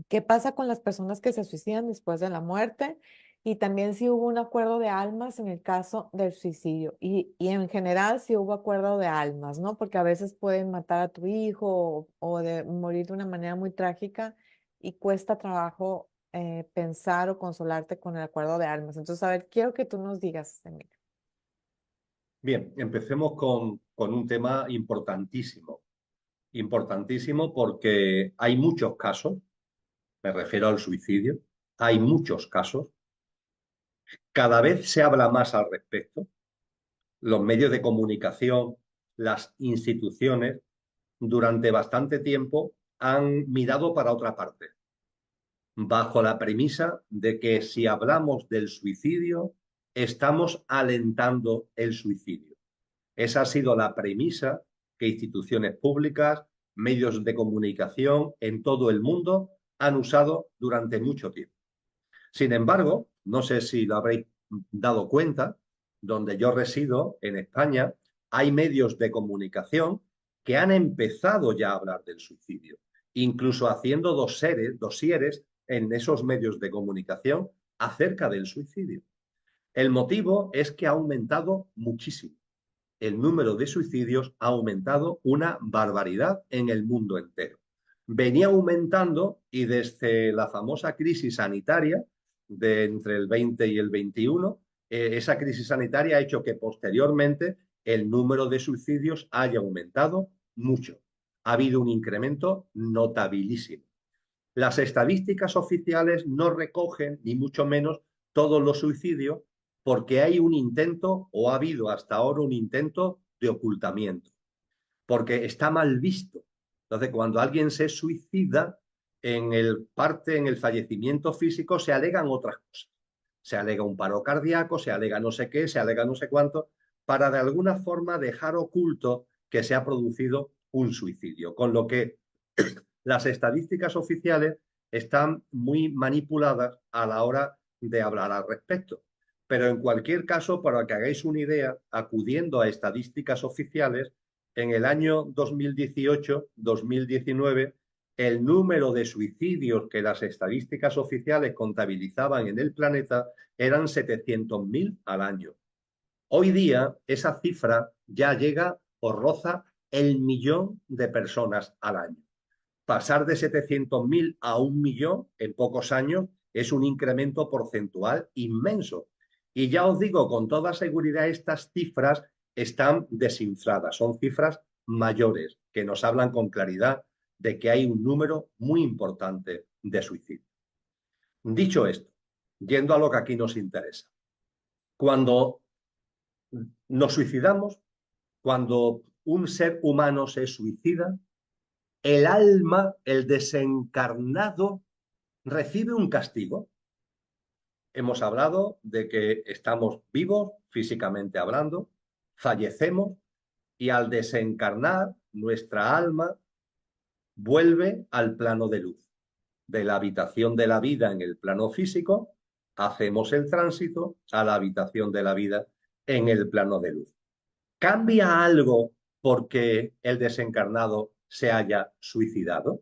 ¿qué pasa con las personas que se suicidan después de la muerte? Y también si hubo un acuerdo de almas en el caso del suicidio. Y en general si hubo acuerdo de almas, ¿no? Porque a veces pueden matar a tu hijo o de morir de una manera muy trágica y cuesta trabajo pensar o consolarte con el acuerdo de almas. Entonces, a ver, quiero que tú nos digas, Emilio. Bien, empecemos con un tema importantísimo. Importantísimo porque hay muchos casos, me refiero al suicidio, hay muchos casos, cada vez se habla más al respecto, los medios de comunicación, las instituciones, durante bastante tiempo han mirado para otra parte, bajo la premisa de que si hablamos del suicidio, estamos alentando el suicidio. Esa ha sido la premisa que instituciones públicas, medios de comunicación en todo el mundo han usado durante mucho tiempo. Sin embargo, no sé si lo habréis dado cuenta, donde yo resido, en España, hay medios de comunicación que han empezado ya a hablar del suicidio, incluso haciendo dosieres en esos medios de comunicación acerca del suicidio. El motivo es que ha aumentado muchísimo. El número de suicidios ha aumentado una barbaridad en el mundo entero. Venía aumentando y desde la famosa crisis sanitaria de entre el 20 y el 21, esa crisis sanitaria ha hecho que posteriormente el número de suicidios haya aumentado mucho. Ha habido un incremento notabilísimo. Las estadísticas oficiales no recogen, ni mucho menos, todos los suicidios, porque hay un intento, o ha habido hasta ahora un intento de ocultamiento, porque está mal visto. Entonces, cuando alguien se suicida, en el fallecimiento físico, se alegan otras cosas. Se alega un paro cardíaco, se alega no sé qué, se alega no sé cuánto, para de alguna forma dejar oculto que se ha producido un suicidio. Con lo que las estadísticas oficiales están muy manipuladas a la hora de hablar al respecto. Pero en cualquier caso, para que hagáis una idea, acudiendo a estadísticas oficiales, en el año 2018-2019, el número de suicidios que las estadísticas oficiales contabilizaban en el planeta eran 700.000 al año. Hoy día esa cifra ya llega o roza el millón de personas al año. Pasar de 700.000 a 1 millón en pocos años es un incremento porcentual inmenso. Y ya os digo, con toda seguridad, estas cifras están desinfladas, son cifras mayores que nos hablan con claridad de que hay un número muy importante de suicidios. Dicho esto, yendo a lo que aquí nos interesa, cuando nos suicidamos, cuando un ser humano se suicida, el alma, el desencarnado, recibe un castigo. Hemos hablado de que estamos vivos, físicamente hablando, fallecemos y al desencarnar, nuestra alma vuelve al plano de luz. De la habitación de la vida en el plano físico, hacemos el tránsito a la habitación de la vida en el plano de luz. ¿Cambia algo porque el desencarnado se haya suicidado?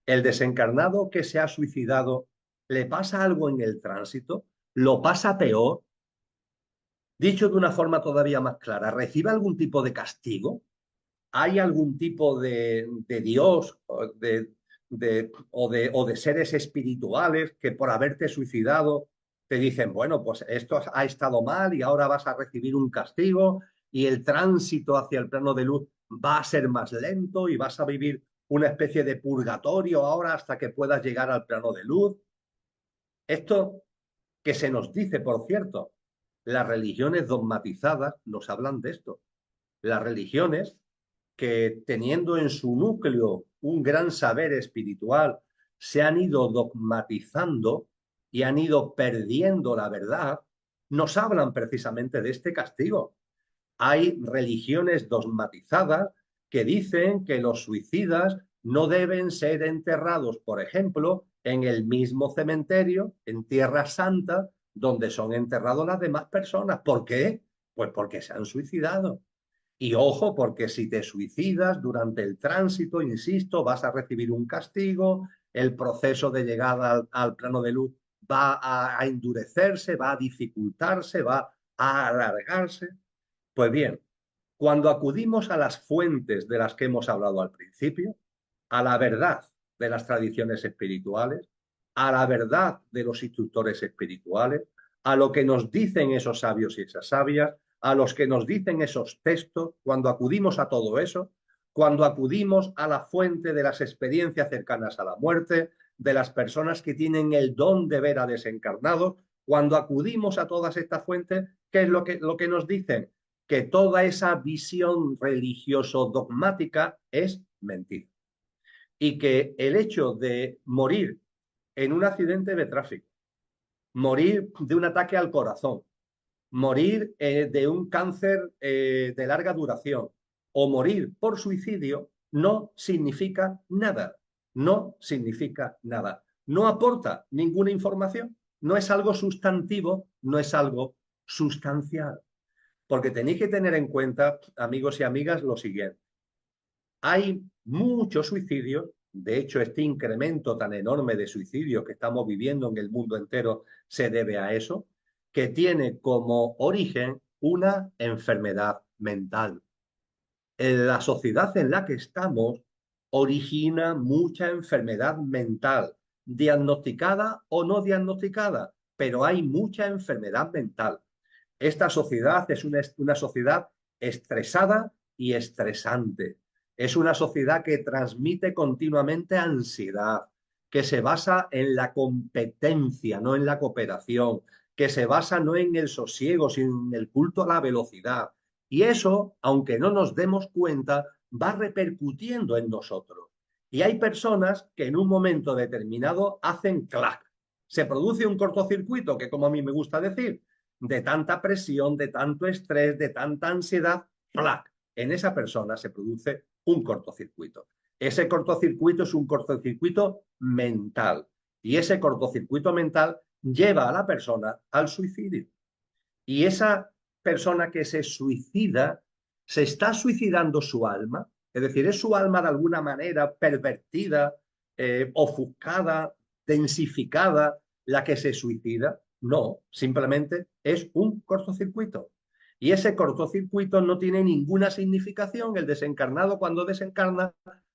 ¿El desencarnado que se ha suicidado le pasa algo en el tránsito? ¿Lo pasa peor? Dicho de una forma todavía más clara, ¿recibe algún tipo de castigo? ¿Hay algún tipo de Dios o de seres espirituales que por haberte suicidado te dicen, bueno, pues esto ha estado mal y ahora vas a recibir un castigo y el tránsito hacia el plano de luz va a ser más lento y vas a vivir una especie de purgatorio ahora hasta que puedas llegar al plano de luz? Esto que se nos dice, por cierto, las religiones dogmatizadas nos hablan de esto. Las religiones que teniendo en su núcleo un gran saber espiritual, se han ido dogmatizando y han ido perdiendo la verdad, nos hablan precisamente de este castigo. Hay religiones dogmatizadas que dicen que los suicidas no deben ser enterrados, por ejemplo, en el mismo cementerio, en Tierra Santa, donde son enterrados las demás personas. ¿Por qué? Pues porque se han suicidado. Y ojo, porque si te suicidas durante el tránsito, insisto, vas a recibir un castigo, el proceso de llegada al plano de luz va a endurecerse, va a dificultarse, va a alargarse. Pues bien, cuando acudimos a las fuentes de las que hemos hablado al principio, a la verdad de las tradiciones espirituales, a la verdad de los instructores espirituales, a lo que nos dicen esos sabios y esas sabias, a los que nos dicen esos textos, cuando acudimos a todo eso, cuando acudimos a la fuente de las experiencias cercanas a la muerte, de las personas que tienen el don de ver a desencarnados, cuando acudimos a todas estas fuentes, ¿qué es lo que nos dicen? Que toda esa visión religioso-dogmática es mentira y que el hecho de morir en un accidente de tráfico, morir de un ataque al corazón, morir de un cáncer de larga duración o morir por suicidio no significa nada, no significa nada, no aporta ninguna información, no es algo sustantivo, no es algo sustancial. Porque tenéis que tener en cuenta, amigos y amigas, lo siguiente. Hay muchos suicidios, de hecho este incremento tan enorme de suicidios que estamos viviendo en el mundo entero se debe a eso, que tiene como origen una enfermedad mental. En la sociedad en la que estamos origina mucha enfermedad mental, diagnosticada o no diagnosticada, pero hay mucha enfermedad mental. Esta sociedad es una sociedad estresada y estresante. Es una sociedad que transmite continuamente ansiedad, que se basa en la competencia, no en la cooperación, que se basa no en el sosiego, sino en el culto a la velocidad. Y eso, aunque no nos demos cuenta, va repercutiendo en nosotros. Y hay personas que en un momento determinado hacen clac. Se produce un cortocircuito, que como a mí me gusta decir, de tanta presión, de tanto estrés, de tanta ansiedad, ¡plac! En esa persona se produce un cortocircuito. Ese cortocircuito es un cortocircuito mental y ese cortocircuito mental lleva a la persona al suicidio. Y esa persona que se suicida, se está suicidando su alma, es decir, es su alma de alguna manera pervertida, ofuscada, densificada, la que se suicida. No, simplemente es un cortocircuito. Y ese cortocircuito no tiene ninguna significación. El desencarnado, cuando desencarna,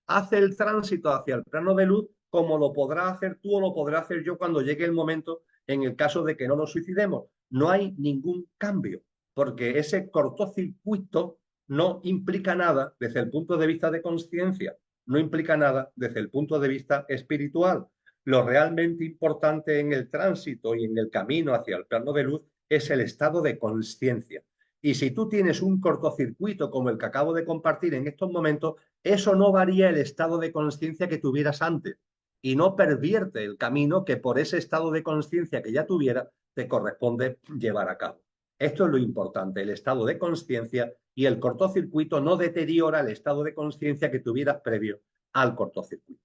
hace el tránsito hacia el plano de luz como lo podrá hacer tú o lo podrá hacer yo cuando llegue el momento en el caso de que no nos suicidemos. No hay ningún cambio, porque ese cortocircuito no implica nada desde el punto de vista de conciencia, no implica nada desde el punto de vista espiritual. Lo realmente importante en el tránsito y en el camino hacia el plano de luz es el estado de conciencia. Y si tú tienes un cortocircuito como el que acabo de compartir en estos momentos, eso no varía el estado de conciencia que tuvieras antes y no pervierte el camino que por ese estado de conciencia que ya tuviera te corresponde llevar a cabo. Esto es lo importante, el estado de conciencia, y el cortocircuito no deteriora el estado de conciencia que tuvieras previo al cortocircuito.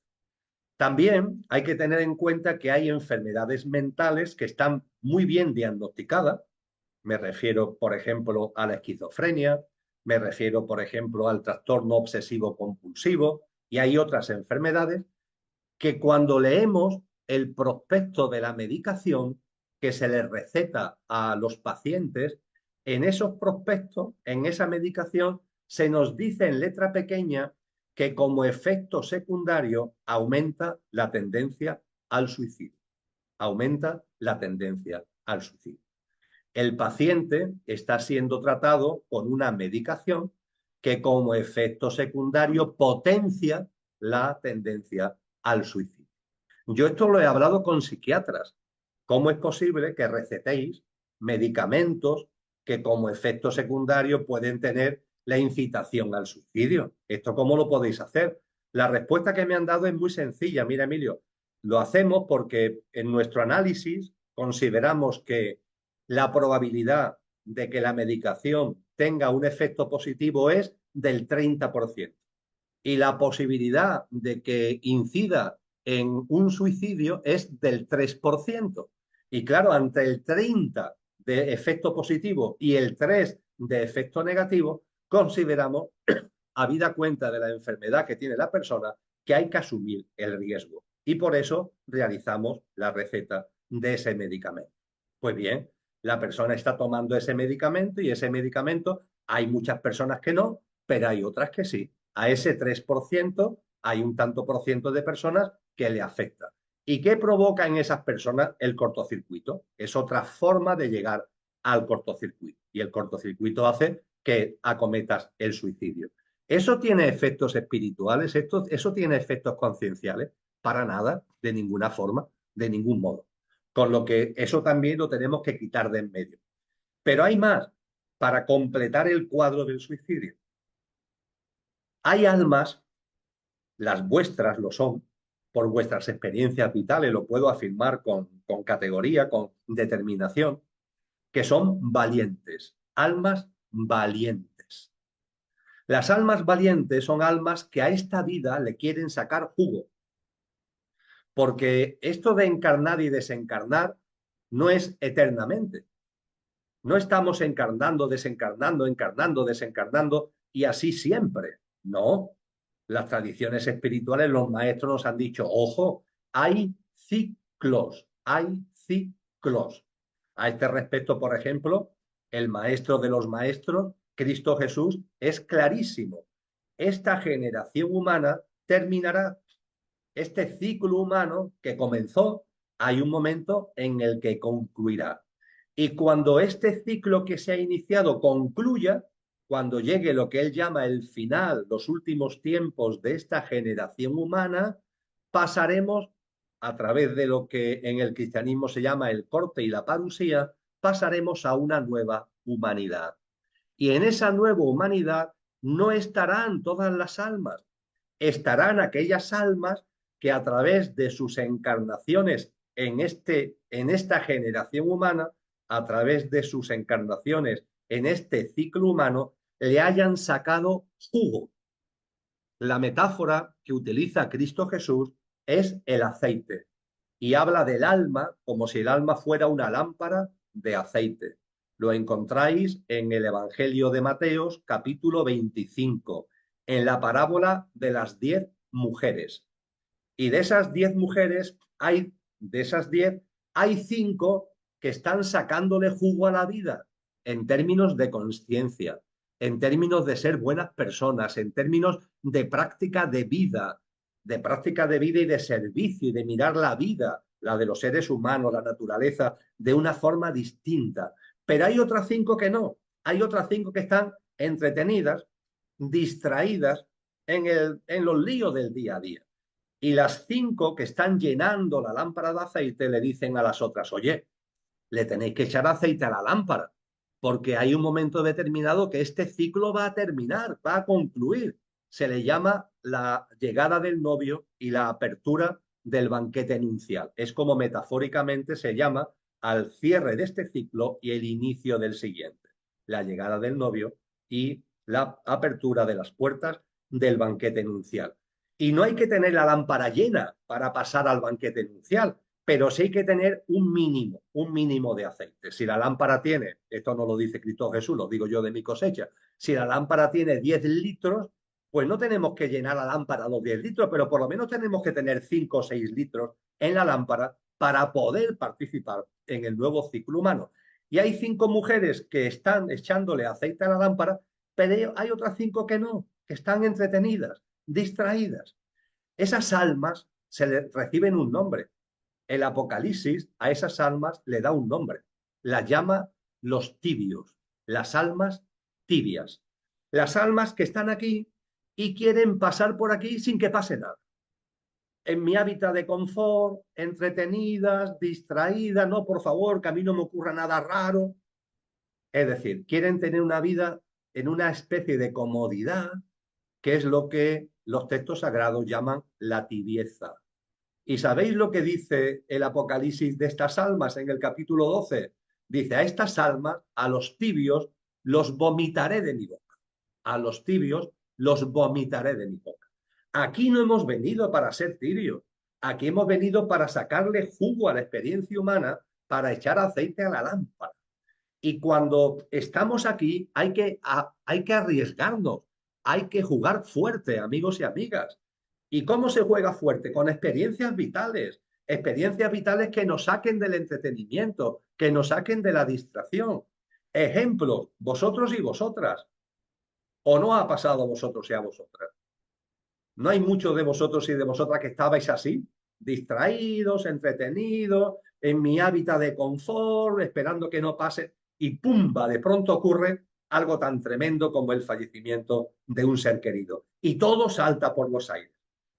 También hay que tener en cuenta que hay enfermedades mentales que están muy bien diagnosticadas. Me refiero, por ejemplo, a la esquizofrenia, me refiero, por ejemplo, al trastorno obsesivo compulsivo, y hay otras enfermedades que cuando leemos el prospecto de la medicación que se les receta a los pacientes, en esos prospectos, en esa medicación, se nos dice en letra pequeña que como efecto secundario aumenta la tendencia al suicidio. Aumenta la tendencia al suicidio. El paciente está siendo tratado con una medicación que como efecto secundario potencia la tendencia al suicidio. Yo esto lo he hablado con psiquiatras. ¿Cómo es posible que recetéis medicamentos que como efecto secundario pueden tener la incitación al suicidio? ¿Esto cómo lo podéis hacer? La respuesta que me han dado es muy sencilla. Mira, Emilio, lo hacemos porque en nuestro análisis consideramos que la probabilidad de que la medicación tenga un efecto positivo es del 30% y la posibilidad de que incida en un suicidio es del 3%. Y claro, ante el 30 de efecto positivo y el 3 de efecto negativo, consideramos, habida cuenta de la enfermedad que tiene la persona, que hay que asumir el riesgo. Y por eso realizamos la receta de ese medicamento. Pues bien, la persona está tomando ese medicamento y ese medicamento hay muchas personas que no, pero hay otras que sí. A ese 3% hay un tanto por ciento de personas que le afecta. ¿Y qué provoca en esas personas el cortocircuito? Es otra forma de llegar al cortocircuito. Y el cortocircuito hace que acometas el suicidio. ¿Eso tiene efectos espirituales? ¿Eso tiene efectos concienciales? Para nada, de ninguna forma, de ningún modo. Con lo que eso también lo tenemos que quitar de en medio. Pero hay más para completar el cuadro del suicidio. Hay almas, las vuestras lo son, por vuestras experiencias vitales, lo puedo afirmar con categoría, con determinación, que son valientes, almas valientes. Las almas valientes son almas que a esta vida le quieren sacar jugo, porque esto de encarnar y desencarnar no es eternamente. No estamos encarnando, desencarnando, encarnando, desencarnando y así siempre. No. Las tradiciones espirituales, los maestros nos han dicho, ojo, hay ciclos, hay ciclos. A este respecto, por ejemplo, el maestro de los maestros, Cristo Jesús, es clarísimo. Esta generación humana terminará. Este ciclo humano que comenzó, hay un momento en el que concluirá. Y cuando este ciclo que se ha iniciado concluya, cuando llegue lo que él llama el final, los últimos tiempos de esta generación humana, pasaremos a través de lo que en el cristianismo se llama el corte y la parusía, pasaremos a una nueva humanidad. Y en esa nueva humanidad no estarán todas las almas, estarán aquellas almas que a través de sus encarnaciones en esta generación humana, a través de sus encarnaciones en este ciclo humano, le hayan sacado jugo. La metáfora que utiliza Cristo Jesús es el aceite y habla del alma como si el alma fuera una lámpara de aceite. Lo encontráis en el Evangelio de Mateos, capítulo 25, en la parábola de las 10 mujeres. Y de esas 10 mujeres, de esas 10, hay 5 que están sacándole jugo a la vida en términos de conciencia, en términos de ser buenas personas, en términos de práctica de vida y de servicio y de mirar la vida, la de los seres humanos, la naturaleza, de una forma distinta. Pero hay otras 5 que no. Hay otras 5 que están entretenidas, distraídas en los líos del día a día. Y las 5 que están llenando la lámpara de aceite le dicen a las otras, oye, le tenéis que echar aceite a la lámpara, porque hay un momento determinado que este ciclo va a terminar, va a concluir. Se le llama la llegada del novio y la apertura del banquete nupcial. Es como metafóricamente se llama al cierre de este ciclo y el inicio del siguiente. La llegada del novio y la apertura de las puertas del banquete nupcial. Y no hay que tener la lámpara llena para pasar al banquete nupcial, pero sí hay que tener un mínimo de aceite. Si la lámpara tiene, esto no lo dice Cristo Jesús, lo digo yo de mi cosecha, si la lámpara tiene 10 litros, pues no tenemos que llenar la lámpara a los 10 litros, pero por lo menos tenemos que tener 5 o 6 litros en la lámpara para poder participar en el nuevo ciclo humano. Y hay 5 mujeres que están echándole aceite a la lámpara, pero hay otras 5 que no, que están entretenidas, distraídas. Esas almas reciben un nombre. El Apocalipsis a esas almas le da un nombre. Las llama los tibios, las almas tibias. Las almas que están aquí y quieren pasar por aquí sin que pase nada. En mi hábitat de confort, entretenidas, distraídas, no, por favor, que a mí no me ocurra nada raro. Es decir, quieren tener una vida en una especie de comodidad, que es lo que los textos sagrados llaman la tibieza. ¿Y sabéis lo que dice el Apocalipsis de estas almas en el capítulo 12? Dice, a estas almas, a los tibios, los vomitaré de mi boca. A los tibios los vomitaré de mi boca. Aquí no hemos venido para ser tibios. Aquí hemos venido para sacarle jugo a la experiencia humana, para echar aceite a la lámpara. Y cuando estamos aquí hay que arriesgarnos, hay que jugar fuerte, amigos y amigas. ¿Y cómo se juega fuerte? Con experiencias vitales que nos saquen del entretenimiento, que nos saquen de la distracción. Ejemplos, vosotros y vosotras. ¿O no ha pasado a vosotros y a vosotras? ¿No hay muchos de vosotros y de vosotras que estabais así, distraídos, entretenidos, en mi hábitat de confort, esperando que no pase, y ¡pumba! De pronto ocurre algo tan tremendo como el fallecimiento de un ser querido. Y todo salta por los aires.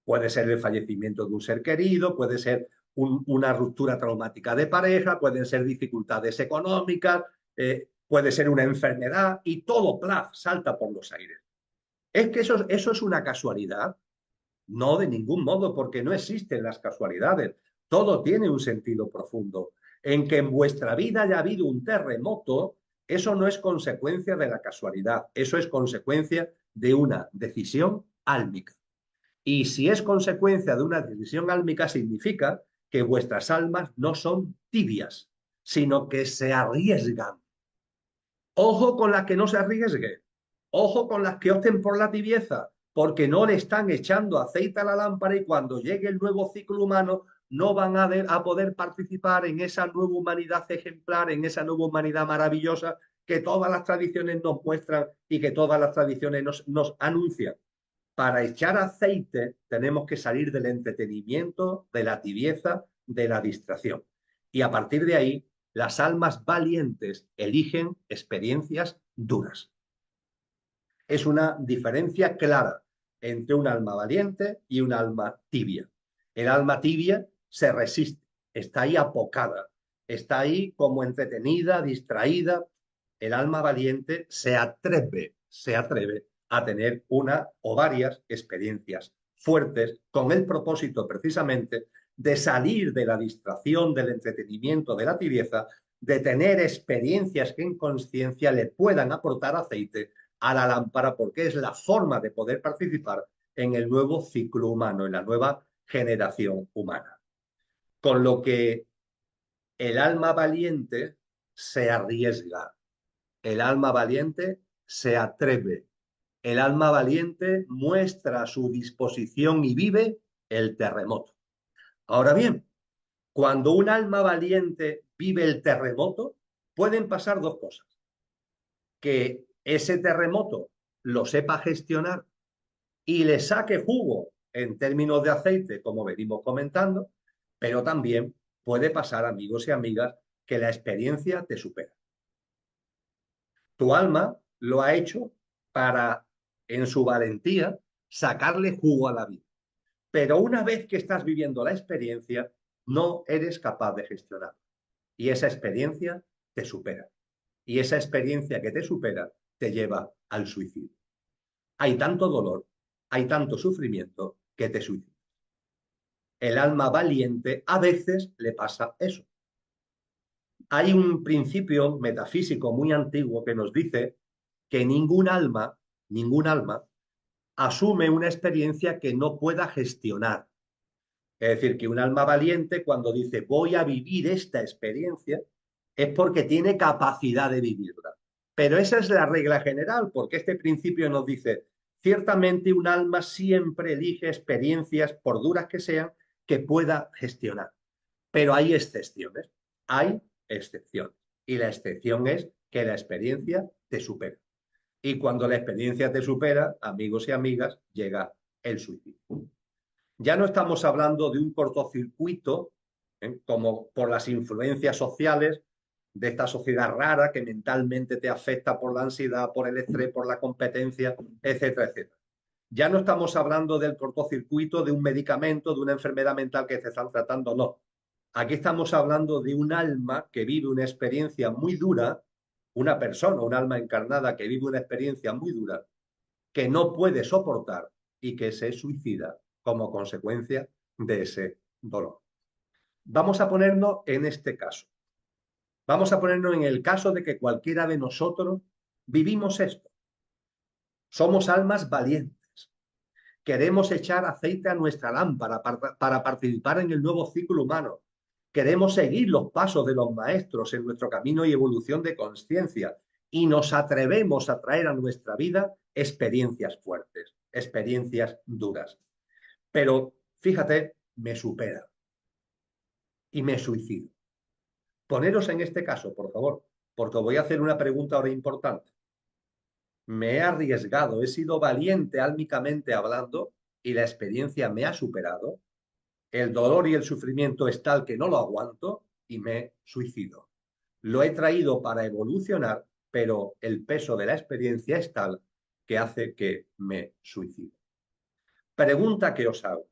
Puede ser el fallecimiento de un ser querido, puede ser una ruptura traumática de pareja, pueden ser dificultades económicas, puede ser una enfermedad, y todo, plaf, salta por los aires. ¿Es que eso es una casualidad? No, de ningún modo, porque no existen las casualidades. Todo tiene un sentido profundo. En que en vuestra vida haya habido un terremoto, eso no es consecuencia de la casualidad, eso es consecuencia de una decisión álmica. Y si es consecuencia de una decisión álmica, significa que vuestras almas no son tibias, sino que se arriesgan. Ojo con las que no se arriesguen. Ojo con las que opten por la tibieza, porque no le están echando aceite a la lámpara y cuando llegue el nuevo ciclo humano no van a poder participar en esa nueva humanidad ejemplar, en esa nueva humanidad maravillosa que todas las tradiciones nos muestran y que todas las tradiciones nos anuncian. Para echar aceite tenemos que salir del entretenimiento, de la tibieza, de la distracción. Y a partir de ahí, las almas valientes eligen experiencias duras. Es una diferencia clara entre un alma valiente y un alma tibia. El alma tibia se resiste, está ahí apocada, está ahí como entretenida, distraída. El alma valiente se atreve a tener una o varias experiencias fuertes con el propósito precisamente de salir de la distracción, del entretenimiento, de la tibieza, de tener experiencias que en conciencia le puedan aportar aceite a la lámpara, porque es la forma de poder participar en el nuevo ciclo humano, en la nueva generación humana. Con lo que el alma valiente se arriesga, el alma valiente se atreve, el alma valiente muestra su disposición y vive el terremoto. Ahora bien, cuando un alma valiente vive el terremoto, pueden pasar dos cosas. Que ese terremoto lo sepa gestionar y le saque jugo en términos de aceite, como venimos comentando, pero también puede pasar, amigos y amigas, que la experiencia te supera. Tu alma lo ha hecho para, en su valentía, sacarle jugo a la vida. Pero una vez que estás viviendo la experiencia, no eres capaz de gestionar. Y esa experiencia te supera. Y esa experiencia que te supera te lleva al suicidio. Hay tanto dolor, hay tanto sufrimiento que te suicidas. El alma valiente a veces le pasa eso. Hay un principio metafísico muy antiguo que nos dice que ningún alma asume una experiencia que no pueda gestionar. Es decir, que un alma valiente cuando dice voy a vivir esta experiencia es porque tiene capacidad de vivirla. Pero esa es la regla general, porque este principio nos dice, ciertamente un alma siempre elige experiencias, por duras que sean, que pueda gestionar. Pero hay excepciones. Y la excepción es que la experiencia te supera. Y cuando la experiencia te supera, amigos y amigas, llega el suicidio. Ya no estamos hablando de un cortocircuito, como por las influencias sociales de esta sociedad rara que mentalmente te afecta por la ansiedad, por el estrés, por la competencia, etcétera, etcétera. Ya no estamos hablando del cortocircuito de un medicamento, de una enfermedad mental que te están tratando, no. Aquí estamos hablando de un alma que vive una experiencia muy dura, una persona, un alma encarnada que vive una experiencia muy dura, que no puede soportar y que se suicida como consecuencia de ese dolor. Vamos a ponernos en este caso. Vamos a ponernos en el caso de que cualquiera de nosotros vivimos esto. Somos almas valientes. Queremos echar aceite a nuestra lámpara para participar en el nuevo ciclo humano. queremos seguir los pasos de los maestros en nuestro camino y evolución de conciencia y nos atrevemos a traer a nuestra vida experiencias fuertes, experiencias duras. Pero fíjate, me supera y me suicido. Poneros en este caso, por favor, porque voy a hacer una pregunta ahora importante. Me he arriesgado, he sido valiente álmicamente hablando y la experiencia me ha superado. El dolor y el sufrimiento es tal que no lo aguanto y me suicido. Lo he traído para evolucionar, pero el peso de la experiencia es tal que hace que me suicide. Pregunta que os hago.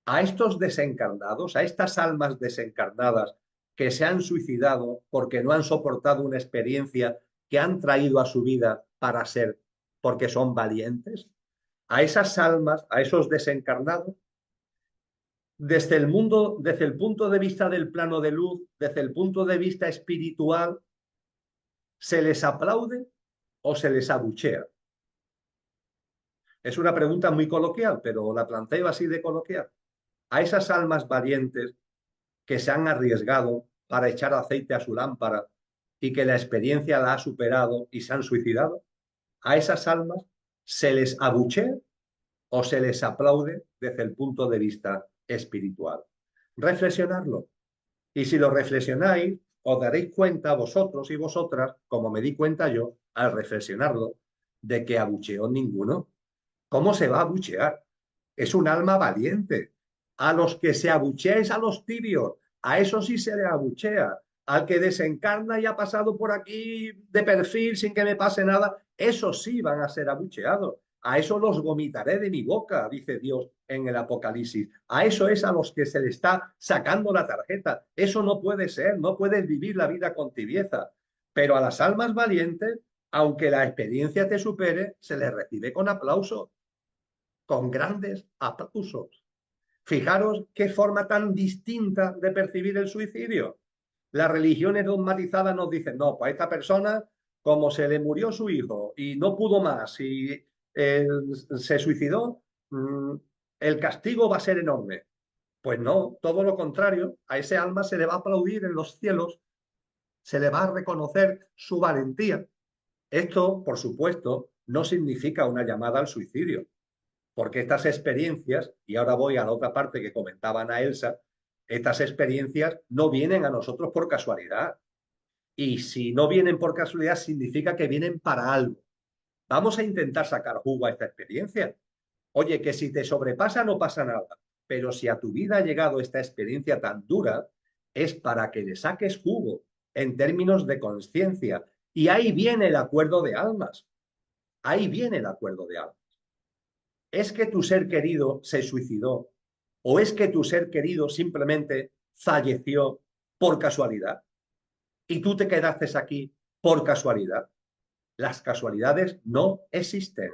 A estos desencarnados, a estas almas desencarnadas que se han suicidado porque no han soportado una experiencia que han traído a su vida para ser, porque son valientes, a esas almas, a esos desencarnados, desde el mundo, desde el punto de vista del plano de luz, desde el punto de vista espiritual, ¿se les aplaude o se les abuchea? Es una pregunta muy coloquial, pero la planteo así de coloquial. A esas almas valientes que se han arriesgado para echar aceite a su lámpara y que la experiencia la ha superado y se han suicidado, a esas almas se les abuchea o se les aplaude desde el punto de vista espiritual. Reflexionarlo. Y si lo reflexionáis, os daréis cuenta vosotros y vosotras, como me di cuenta yo al reflexionarlo, de que abucheó ninguno. ¿Cómo se va a abuchear? Es un alma valiente. A los que se abuchea es a los tibios. A eso sí se le abuchea. Al que desencarna y ha pasado por aquí de perfil sin que me pase nada, esos sí van a ser abucheados. A eso los vomitaré de mi boca, dice Dios en el Apocalipsis. A eso es a los que se le está sacando la tarjeta. Eso no puede ser, no puedes vivir la vida con tibieza. Pero a las almas valientes, aunque la experiencia te supere, se les recibe con aplauso, con grandes aplausos. Fijaros qué forma tan distinta de percibir el suicidio. Las religiones dogmatizadas nos dicen, no, pues a esta persona, como se le murió su hijo y no pudo más y se suicidó, el castigo va a ser enorme. Pues no, todo lo contrario, a ese alma se le va a aplaudir en los cielos, se le va a reconocer su valentía. Esto, por supuesto, no significa una llamada al suicidio, porque estas experiencias, y ahora voy a la otra parte que comentaba Ana Elsa, estas experiencias no vienen a nosotros por casualidad. Y si no vienen por casualidad, significa que vienen para algo. Vamos a intentar sacar jugo a esta experiencia. Oye, que si te sobrepasa no pasa nada, pero si a tu vida ha llegado esta experiencia tan dura, es para que le saques jugo en términos de conciencia. Y ahí viene el acuerdo de almas. Ahí viene el acuerdo de almas. ¿Es que tu ser querido se suicidó? ¿O es que tu ser querido simplemente falleció por casualidad? ¿Y tú te quedaste aquí por casualidad? Las casualidades no existen.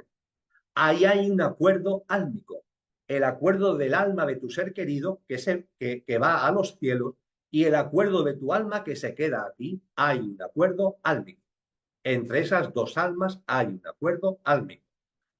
Ahí hay un acuerdo álmico, el acuerdo del alma de tu ser querido que va a los cielos y el acuerdo de tu alma que se queda aquí. Hay un acuerdo álmico. Entre esas dos almas hay un acuerdo álmico.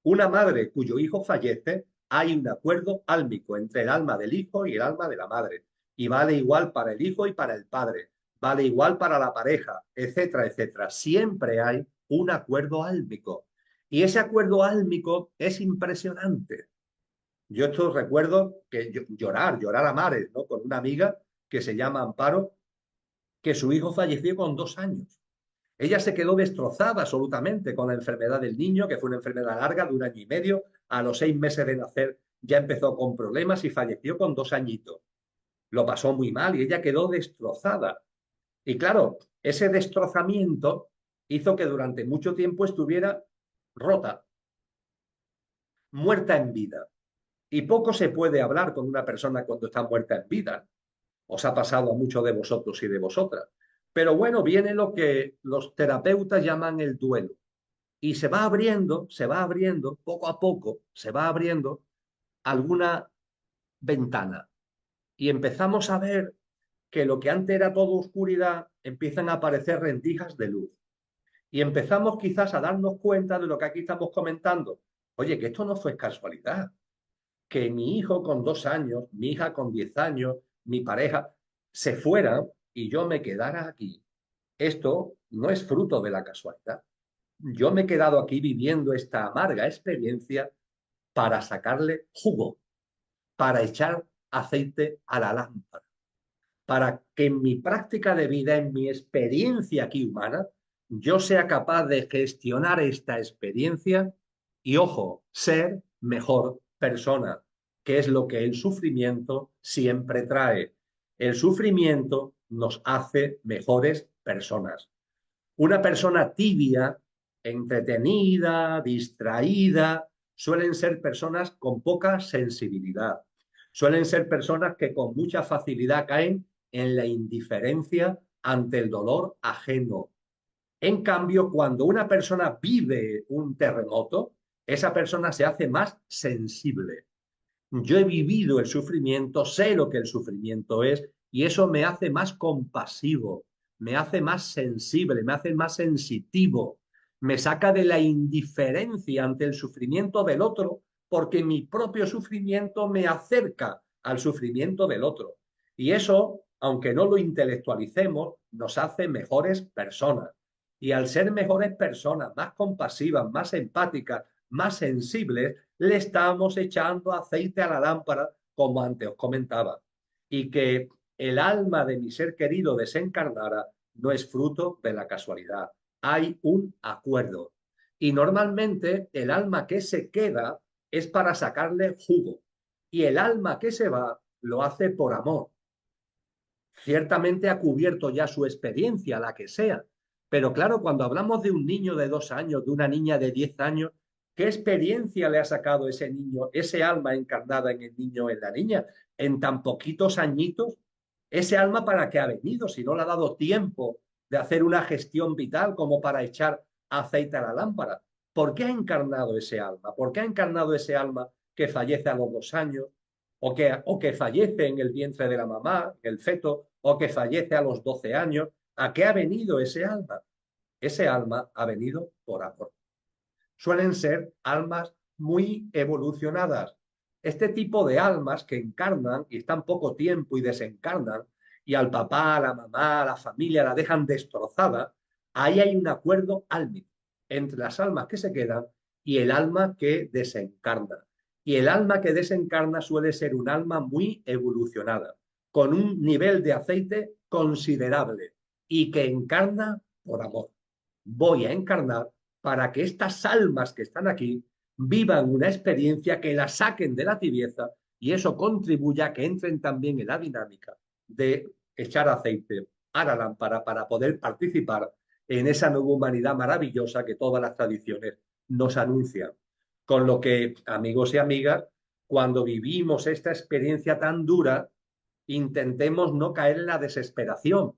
Una madre cuyo hijo fallece, hay un acuerdo álmico entre el alma del hijo y el alma de la madre. Y vale igual para el hijo y para el padre. Vale igual para la pareja, etcétera, etcétera. Siempre hay un acuerdo álmico. Y ese acuerdo álmico es impresionante. Yo esto recuerdo que llorar a mares, ¿no? Con una amiga que se llama Amparo, que su hijo falleció con 2 años. Ella se quedó destrozada absolutamente con la enfermedad del niño, que fue una enfermedad larga de 1 año y medio. A los 6 meses de nacer ya empezó con problemas y falleció con 2 añitos. Lo pasó muy mal y ella quedó destrozada. Y claro, ese destrozamiento hizo que durante mucho tiempo estuviera rota, muerta en vida. Y poco se puede hablar con una persona cuando está muerta en vida. Os ha pasado a muchos de vosotros y de vosotras. Pero bueno, viene lo que los terapeutas llaman el duelo. Y se va abriendo, poco a poco, se va abriendo alguna ventana. Y empezamos a ver que lo que antes era todo oscuridad, empiezan a aparecer rendijas de luz. Y empezamos quizás a darnos cuenta de lo que aquí estamos comentando. Oye, que esto no fue casualidad. Que mi hijo con 2 años, mi hija con 10 años, mi pareja, se fueran y yo me quedara aquí, esto no es fruto de la casualidad. Yo me he quedado aquí viviendo esta amarga experiencia para sacarle jugo, para echar aceite a la lámpara, para que en mi práctica de vida, en mi experiencia aquí humana, yo sea capaz de gestionar esta experiencia y, ojo, ser mejor persona, que es lo que el sufrimiento siempre trae. El sufrimiento nos hace mejores personas. Una persona tibia, entretenida, distraída, suelen ser personas con poca sensibilidad. Suelen ser personas que con mucha facilidad caen en la indiferencia ante el dolor ajeno. En cambio, cuando una persona vive un terremoto, esa persona se hace más sensible. Yo he vivido el sufrimiento, sé lo que el sufrimiento es y eso me hace más compasivo, me hace más sensible, me hace más sensitivo, me saca de la indiferencia ante el sufrimiento del otro porque mi propio sufrimiento me acerca al sufrimiento del otro. Y eso, aunque no lo intelectualicemos, nos hace mejores personas. Y al ser mejores personas, más compasivas, más empáticas, más sensibles, le estamos echando aceite a la lámpara, como antes os comentaba. Y que el alma de mi ser querido desencarnara no es fruto de la casualidad. Hay un acuerdo. Y normalmente el alma que se queda es para sacarle jugo. Y el alma que se va lo hace por amor. Ciertamente ha cubierto ya su experiencia, la que sea. Pero claro, cuando hablamos de un niño de 2 años, de una niña de 10 años, ¿qué experiencia le ha sacado ese niño, ese alma encarnada en el niño o en la niña? En tan poquitos añitos, ese alma para qué ha venido, si no le ha dado tiempo de hacer una gestión vital como para echar aceite a la lámpara. ¿Por qué ha encarnado ese alma? ¿Por qué ha encarnado ese alma que fallece a los 2 años? O que fallece en el vientre de la mamá, el feto, o que fallece a los 12 años. ¿A qué ha venido ese alma? Ese alma ha venido por amor. Suelen ser almas muy evolucionadas. Este tipo de almas que encarnan y están poco tiempo y desencarnan, y al papá, a la mamá, a la familia la dejan destrozada, ahí hay un acuerdo álmico entre las almas que se quedan y el alma que desencarna. Y el alma que desencarna suele ser un alma muy evolucionada, con un nivel de aceite considerable y que encarna por amor. Voy a encarnar para que estas almas que están aquí vivan una experiencia que la saquen de la tibieza y eso contribuya a que entren también en la dinámica de echar aceite a la lámpara para poder participar en esa nueva humanidad maravillosa que todas las tradiciones nos anuncian. Con lo que, amigos y amigas, cuando vivimos esta experiencia tan dura, intentemos no caer en la desesperación,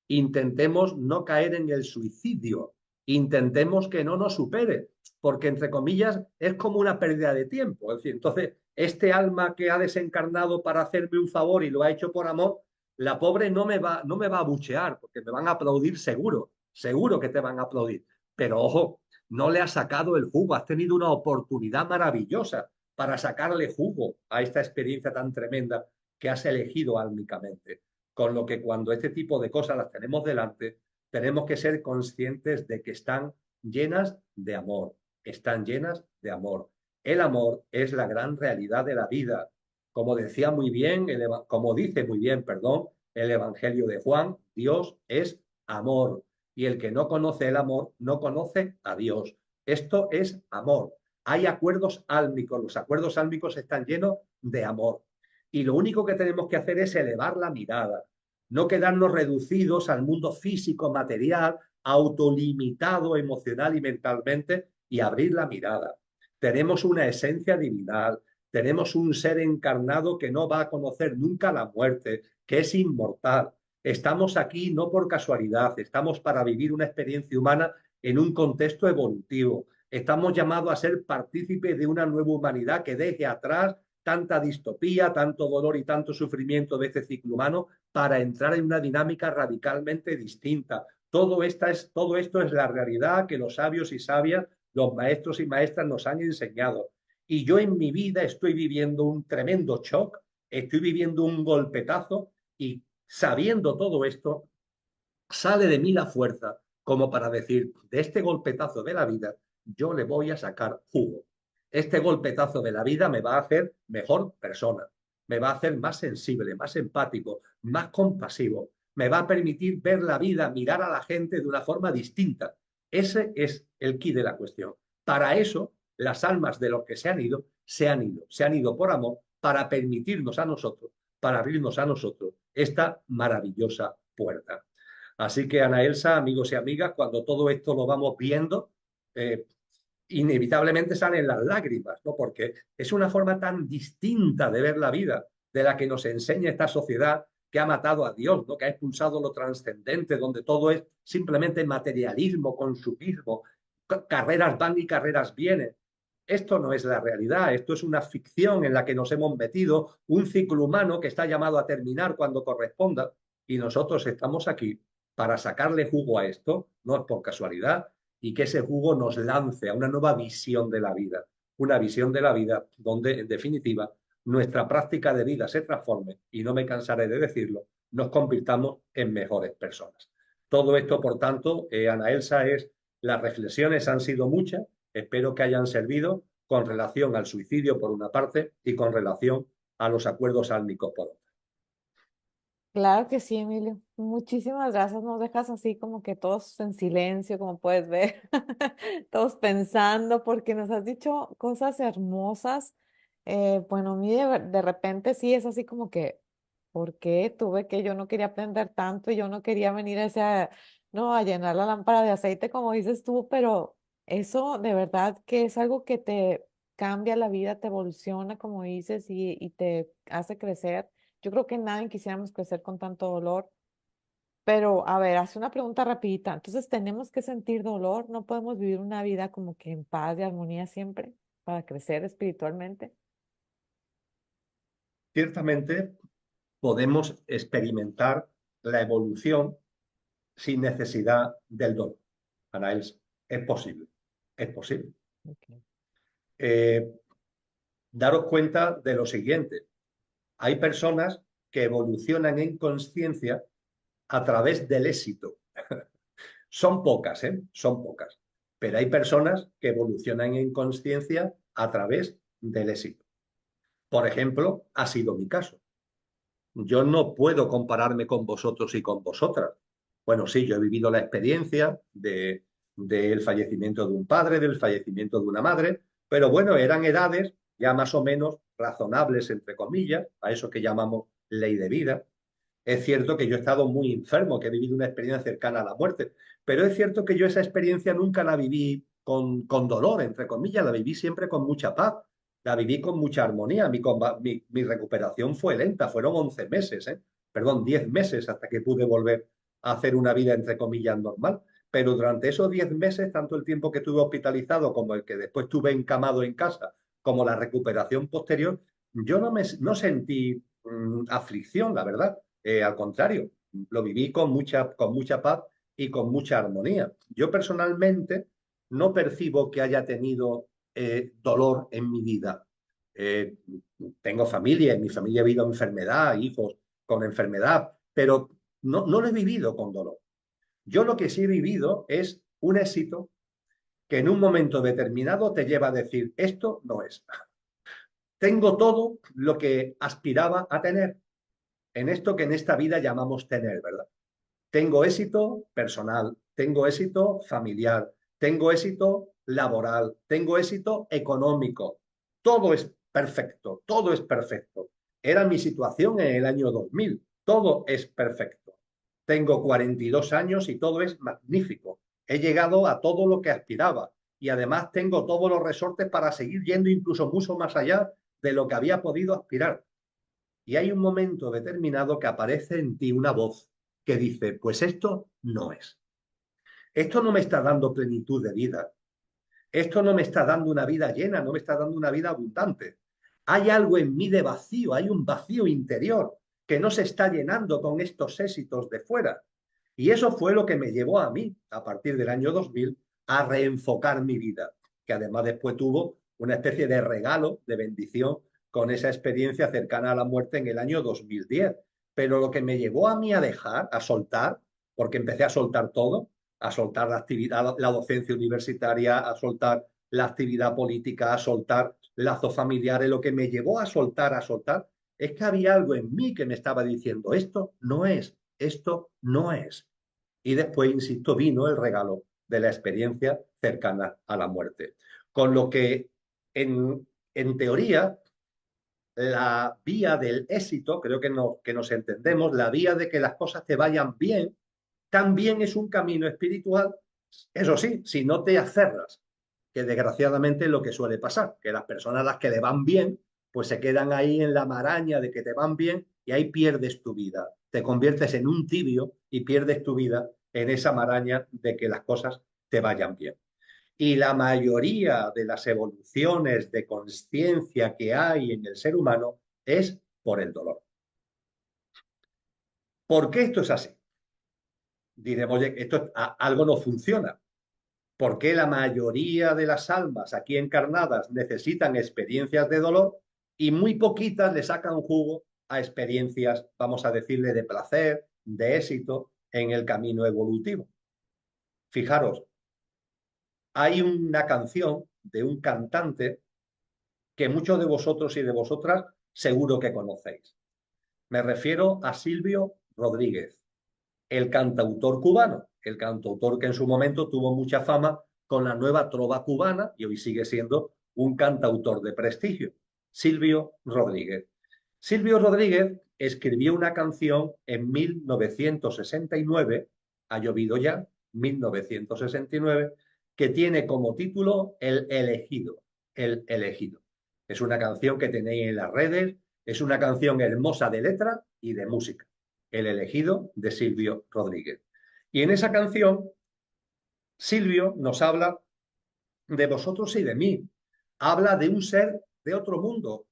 intentemos no caer en el suicidio, intentemos que no nos supere, porque entre comillas es como una pérdida de tiempo. Es decir, entonces, este alma que ha desencarnado para hacerme un favor y lo ha hecho por amor, la pobre no me va a buchear, porque me van a aplaudir seguro, seguro que te van a aplaudir. Pero ojo, no le has sacado el jugo, has tenido una oportunidad maravillosa para sacarle jugo a esta experiencia tan tremenda que has elegido álmicamente. Con lo que cuando este tipo de cosas las tenemos delante, tenemos que ser conscientes de que están llenas de amor, están llenas de amor. El amor es la gran realidad de la vida. Como decía muy bien, como dice muy bien, perdón, el Evangelio de Juan, Dios es amor. Y el que no conoce el amor no conoce a Dios. Esto es amor. Hay acuerdos álmicos. Los acuerdos álmicos están llenos de amor. Y lo único que tenemos que hacer es elevar la mirada, no quedarnos reducidos al mundo físico, material, autolimitado emocional y mentalmente, y abrir la mirada. Tenemos una esencia divinal, tenemos un ser encarnado que no va a conocer nunca la muerte, que es inmortal. Estamos aquí no por casualidad, estamos para vivir una experiencia humana en un contexto evolutivo. Estamos llamados a ser partícipes de una nueva humanidad que deje atrás tanta distopía, tanto dolor y tanto sufrimiento de este ciclo humano para entrar en una dinámica radicalmente distinta. Todo esto es la realidad que los sabios y sabias, los maestros y maestras nos han enseñado. Y yo en mi vida estoy viviendo un tremendo shock, estoy viviendo un golpetazo y Sabiendo todo esto, sale de mí la fuerza como para decir, de este golpetazo de la vida, yo le voy a sacar jugo. Este golpetazo de la vida me va a hacer mejor persona, me va a hacer más sensible, más empático, más compasivo, me va a permitir ver la vida, mirar a la gente de una forma distinta. Ese es el quid de la cuestión. Para eso, las almas de los que se han ido por amor para permitirnos a nosotros, para abrirnos a nosotros esta maravillosa puerta. Así que, Ana Elsa, amigos y amigas, cuando todo esto lo vamos viendo, eh, inevitablemente salen las lágrimas, ¿no? Porque es una forma tan distinta de ver la vida, de la que nos enseña esta sociedad que ha matado a Dios, ¿no? Que ha expulsado lo trascendente, donde todo es simplemente materialismo, consumismo, carreras van y carreras vienen. Esto no es la realidad, esto es una ficción en la que nos hemos metido, un ciclo humano que está llamado a terminar cuando corresponda, y nosotros estamos aquí para sacarle jugo a esto, no es por casualidad, y que ese jugo nos lance a una nueva visión de la vida, una visión de la vida donde, en definitiva, nuestra práctica de vida se transforme, y no me cansaré de decirlo, nos convirtamos en mejores personas. Todo esto, por tanto, Ana Elsa, las reflexiones han sido muchas, espero que hayan servido con relación al suicidio por una parte y con relación a los acuerdos álmicos por otra. Claro que sí, Emilio. Muchísimas gracias. Nos dejas así como que todos en silencio, como puedes ver, todos pensando, porque nos has dicho cosas hermosas. Bueno, a mí de repente sí es así como que, ¿por qué tuve que yo no quería aprender tanto y yo no quería venir a ese, no, a llenar la lámpara de aceite, como dices tú? Pero eso de verdad que es algo que te cambia la vida, te evoluciona, como dices, y te hace crecer. Yo creo que nadie quisiéramos crecer con tanto dolor, pero a ver, hace una pregunta rapidita. Entonces, ¿tenemos que sentir dolor? ¿No podemos vivir una vida como que en paz y armonía siempre para crecer espiritualmente? Ciertamente podemos experimentar la evolución sin necesidad del dolor. Anaels, es posible, es posible. Ok. Eh, Daros cuenta de lo siguiente, hay personas que evolucionan en conciencia a través del éxito. Son pocas, ¿eh? Son pocas, pero hay personas que evolucionan en conciencia a través del éxito. Por ejemplo, ha sido mi caso. Yo no puedo compararme con vosotros y con vosotras. Bueno, sí, yo he vivido la experiencia del fallecimiento de un padre, del fallecimiento de una madre, pero bueno, eran edades ya más o menos razonables, entre comillas, a eso que llamamos ley de vida. Es cierto que yo he estado muy enfermo, que he vivido una experiencia cercana a la muerte, pero es cierto que yo esa experiencia nunca la viví con dolor, entre comillas, la viví siempre con mucha paz, la viví con mucha armonía. Mi recuperación fue lenta, fueron 11 meses, perdón, 10 meses hasta que pude volver a hacer una vida, entre comillas, normal. Pero durante esos 10 meses, tanto el tiempo que estuve hospitalizado como el que después estuve encamado en casa, como la recuperación posterior, yo no sentí aflicción, la verdad. Al contrario, lo viví con mucha paz y con mucha armonía. Yo personalmente no percibo que haya tenido dolor en mi vida. Eh, Tengo familia, en mi familia ha habido enfermedad, hijos con enfermedad, pero no lo he vivido con dolor. Yo lo que sí he vivido es un éxito que en un momento determinado te lleva a decir, esto no es. Tengo todo lo que aspiraba a tener en esto que en esta vida llamamos tener, ¿verdad? Tengo éxito personal, tengo éxito familiar, tengo éxito laboral, tengo éxito económico. Todo es perfecto, todo es perfecto. Era mi situación en el año 2000, todo es perfecto. Tengo 42 años y todo es magnífico. He llegado a todo lo que aspiraba y además tengo todos los resortes para seguir yendo incluso mucho más allá de lo que había podido aspirar. Y hay un momento determinado que aparece en ti una voz que dice, pues esto no es. Esto no me está dando plenitud de vida. Esto no me está dando una vida llena, no me está dando una vida abundante. Hay algo en mí de vacío, hay un vacío interior que no se está llenando con estos éxitos de fuera. Y eso fue lo que me llevó a mí, a partir del año 2000, a reenfocar mi vida, que además después tuvo una especie de regalo, de bendición, con esa experiencia cercana a la muerte en el año 2010. Pero lo que me llevó a mí a dejar, a soltar, porque empecé a soltar todo, a soltar la actividad, la docencia universitaria, a soltar la actividad política, a soltar lazos familiares, lo que me llevó a soltar, es que había algo en mí que me estaba diciendo, esto no es, esto no es. Y después, insisto, vino el regalo de la experiencia cercana a la muerte. Con lo que, en teoría, la vía del éxito, creo que nos entendemos, la vía de que las cosas te vayan bien, también es un camino espiritual, eso sí, si no te aferras, que desgraciadamente es lo que suele pasar, que las personas a las que le van bien, pues se quedan ahí en la maraña de que te van bien y ahí pierdes tu vida, te conviertes en un tibio y pierdes tu vida en esa maraña de que las cosas te vayan bien. Y la mayoría de las evoluciones de conciencia que hay en el ser humano es por el dolor. ¿Por qué esto es así? Diremos, oye, algo no funciona. ¿Por qué la mayoría de las almas aquí encarnadas necesitan experiencias de dolor y muy poquitas le sacan jugo a experiencias, vamos a decirle, de placer, de éxito en el camino evolutivo? Fijaros, hay una canción de un cantante que muchos de vosotros y de vosotras seguro que conocéis. Me refiero a Silvio Rodríguez, el cantautor cubano, el cantautor que en su momento tuvo mucha fama con la nueva trova cubana y hoy sigue siendo un cantautor de prestigio, Silvio Rodríguez. Silvio Rodríguez escribió una canción en 1969, ha llovido ya, 1969, que tiene como título El elegido, El elegido. Es una canción que tenéis en las redes, es una canción hermosa de letra y de música. El elegido de Silvio Rodríguez. Y en esa canción, Silvio nos habla de vosotros y de mí. Habla de un ser de otro mundo,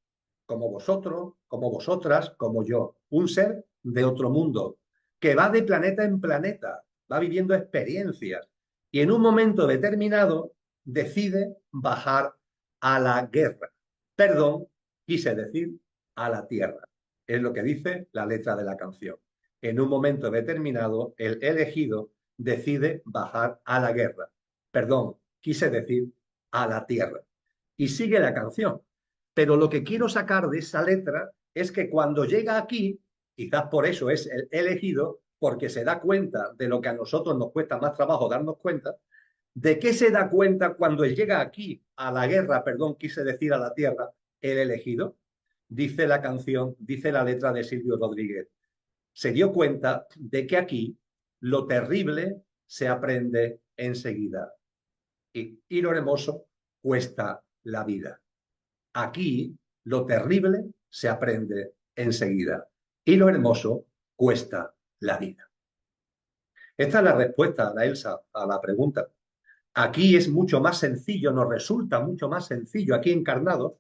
como vosotros, como vosotras, como yo. Un ser de otro mundo, que va de planeta en planeta, va viviendo experiencias y en un momento determinado decide bajar a la guerra. Perdón, quise decir a la tierra. Es lo que dice la letra de la canción. En un momento determinado, el elegido decide bajar a la guerra. Perdón, quise decir a la tierra. Y sigue la canción. Pero lo que quiero sacar de esa letra es que cuando llega aquí, quizás por eso es el elegido, porque se da cuenta de lo que a nosotros nos cuesta más trabajo darnos cuenta, ¿de qué se da cuenta cuando llega aquí a la guerra, perdón, quise decir a la tierra, el elegido? Dice la canción, dice la letra de Silvio Rodríguez. Se dio cuenta de que aquí lo terrible se aprende enseguida y lo hermoso cuesta la vida. Aquí lo terrible se aprende enseguida y lo hermoso cuesta la vida. Esta es la respuesta, Ana Elsa, a la pregunta. Aquí es mucho más sencillo, nos resulta mucho más sencillo aquí encarnados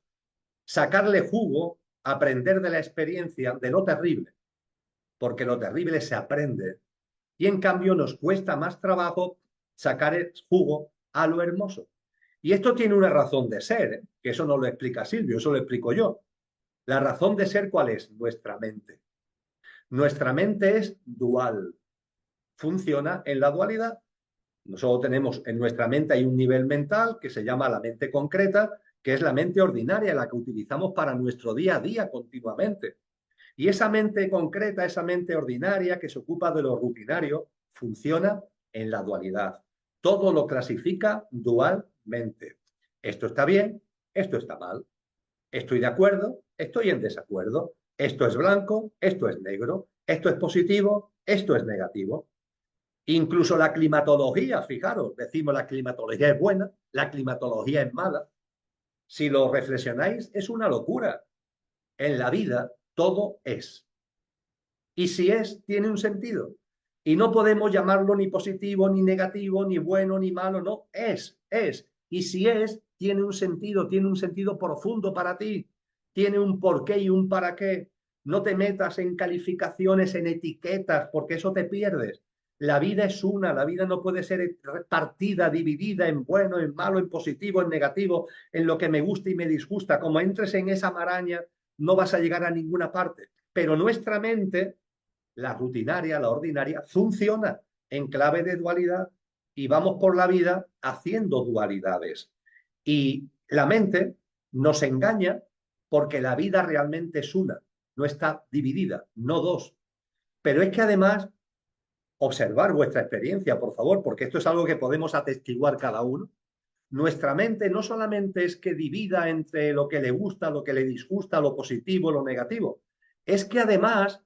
sacarle jugo, aprender de la experiencia de lo terrible, porque lo terrible se aprende y en cambio nos cuesta más trabajo sacar el jugo a lo hermoso. Y esto tiene una razón de ser, ¿eh? Que eso no lo explica Silvio, eso lo explico yo. La razón de ser, ¿cuál es? Nuestra mente. Nuestra mente es dual, funciona en la dualidad. Nosotros tenemos en nuestra mente hay un nivel mental que se llama la mente concreta, que es la mente ordinaria, la que utilizamos para nuestro día a día continuamente. Y esa mente concreta, esa mente ordinaria que se ocupa de lo rutinario, funciona en la dualidad. Todo lo clasifica dualmente. Esto está bien, esto está mal. Estoy de acuerdo, estoy en desacuerdo. Esto es blanco, esto es negro. Esto es positivo, esto es negativo. Incluso la climatología, fijaros, decimos la climatología es buena, la climatología es mala. Si lo reflexionáis, es una locura. En la vida todo es. Y si es, tiene un sentido. Y no podemos llamarlo ni positivo, ni negativo, ni bueno, ni malo, no, es. Y si es, tiene un sentido profundo para ti, tiene un porqué y un para qué. No te metas en calificaciones, en etiquetas, porque eso te pierdes. La vida es una, la vida no puede ser partida, dividida en bueno, en malo, en positivo, en negativo, en lo que me gusta y me disgusta. Como entres en esa maraña, no vas a llegar a ninguna parte. Pero nuestra mente la rutinaria, la ordinaria, funciona en clave de dualidad y vamos por la vida haciendo dualidades. Y la mente nos engaña porque la vida realmente es una, no está dividida, no dos. Pero es que además, observar vuestra experiencia, por favor, porque esto es algo que podemos atestiguar cada uno. Nuestra mente no solamente es que divida entre lo que le gusta, lo que le disgusta, lo positivo, lo negativo, es que además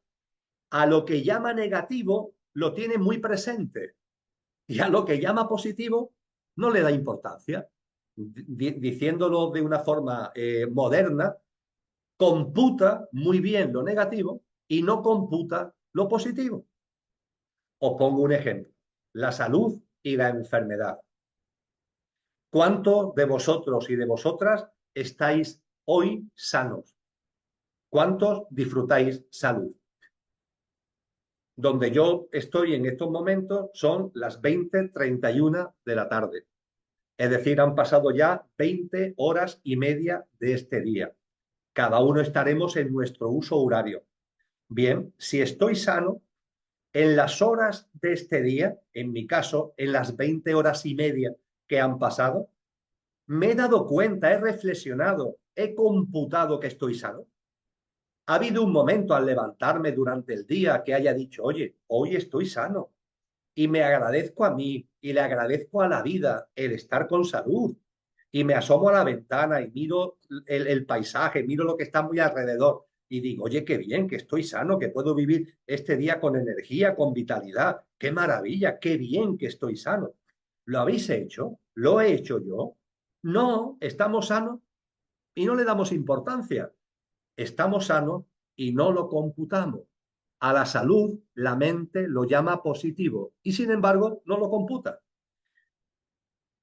a lo que llama negativo lo tiene muy presente y a lo que llama positivo no le da importancia. Diciéndolo de una forma moderna, computa muy bien lo negativo y no computa lo positivo. Os pongo un ejemplo, la salud y la enfermedad. ¿Cuántos de vosotros y de vosotras estáis hoy sanos? ¿Cuántos disfrutáis salud? Donde yo estoy en estos momentos son las 20:31 de la tarde. Es decir, han pasado ya 20 horas y media de este día. Cada uno estaremos en nuestro uso horario. Bien, si estoy sano, en las horas de este día, en mi caso, en las 20 horas y media que han pasado, me he dado cuenta, he reflexionado, he computado que estoy sano. ¿Ha habido un momento al levantarme durante el día que haya dicho, oye, hoy estoy sano y me agradezco a mí y le agradezco a la vida el estar con salud? Y me asomo a la ventana y miro el paisaje, miro lo que está muy alrededor y digo, oye, qué bien, que estoy sano, que puedo vivir este día con energía, con vitalidad. Qué maravilla, qué bien que estoy sano. ¿Lo habéis hecho? ¿Lo he hecho yo? No, estamos sanos y no le damos importancia. Estamos sanos y no lo computamos. A la salud, la mente lo llama positivo y sin embargo no lo computa.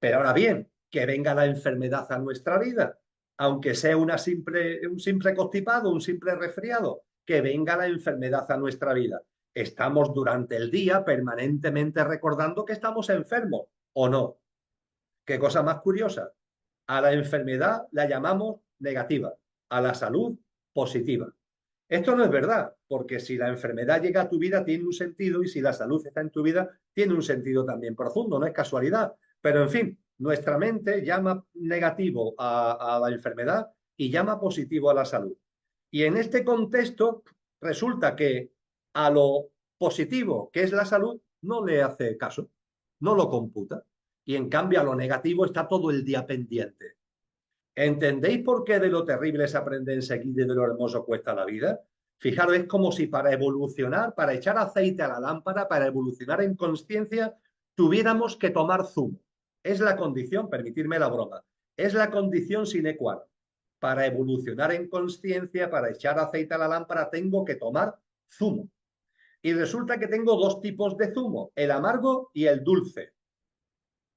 Pero ahora bien, que venga la enfermedad a nuestra vida, aunque sea un simple constipado, un simple resfriado, que venga la enfermedad a nuestra vida. Estamos durante el día permanentemente recordando que estamos enfermos o no. Qué cosa más curiosa. A la enfermedad la llamamos negativa, a la salud positiva. Esto no es verdad, porque si la enfermedad llega a tu vida tiene un sentido y si la salud está en tu vida tiene un sentido también profundo, no es casualidad. Pero en fin, nuestra mente llama negativo a la enfermedad y llama positivo a la salud. Y en este contexto resulta que a lo positivo, que es la salud, no le hace caso, no lo computa. Y en cambio a lo negativo está todo el día pendiente. ¿Entendéis por qué de lo terrible se aprende enseguida y de lo hermoso cuesta la vida? Fijaros, es como si para evolucionar, para echar aceite a la lámpara, para evolucionar en conciencia, tuviéramos que tomar zumo. Es la condición, permitirme la broma, es la condición sine qua non. Para evolucionar en conciencia, para echar aceite a la lámpara, tengo que tomar zumo. Y resulta que tengo dos tipos de zumo, el amargo y el dulce.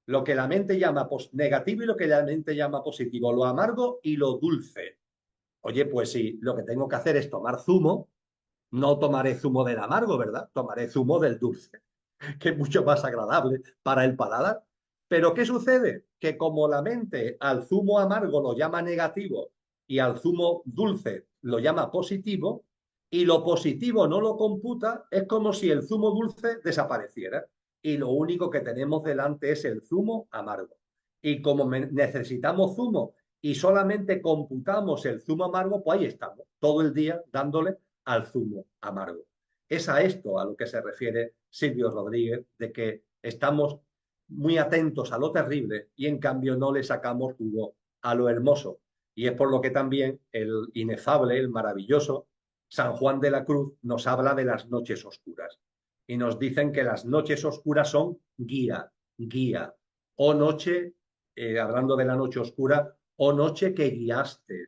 Lo que la mente llama negativo y lo que la mente llama positivo, lo amargo y lo dulce. Oye, pues si lo que tengo que hacer es tomar zumo, no tomaré zumo del amargo, ¿verdad? Tomaré zumo del dulce, que es mucho más agradable para el paladar. Pero ¿qué sucede? Que como la mente al zumo amargo lo llama negativo y al zumo dulce lo llama positivo, y lo positivo no lo computa, es como si el zumo dulce desapareciera y lo único que tenemos delante es el zumo amargo. Y como necesitamos zumo y solamente computamos el zumo amargo, pues ahí estamos, todo el día dándole al zumo amargo. Es a esto a lo que se refiere Silvio Rodríguez, de que estamos muy atentos a lo terrible y en cambio no le sacamos jugo a lo hermoso. Y es por lo que también el inefable, el maravilloso San Juan de la Cruz nos habla de las noches oscuras y nos dicen que las noches oscuras son guía, guía, o noche, hablando de la noche oscura, o noche que guiaste,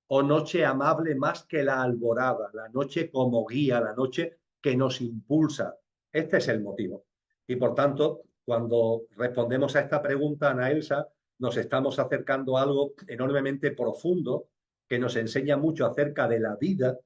o noche amable más que la alborada, la noche como guía, la noche que nos impulsa. Este es el motivo. Y por tanto, cuando respondemos a esta pregunta, Ana Elsa, nos estamos acercando a algo enormemente profundo que nos enseña mucho acerca de la vida,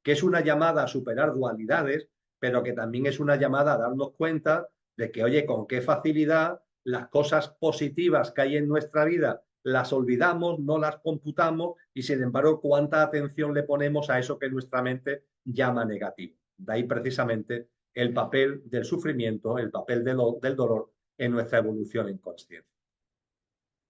que es una llamada a superar dualidades, pero que también es una llamada a darnos cuenta de que, oye, con qué facilidad las cosas positivas que hay en nuestra vida las olvidamos, no las computamos y sin embargo cuánta atención le ponemos a eso que nuestra mente llama negativo. De ahí precisamente el papel del sufrimiento, el papel del dolor en nuestra evolución en conciencia.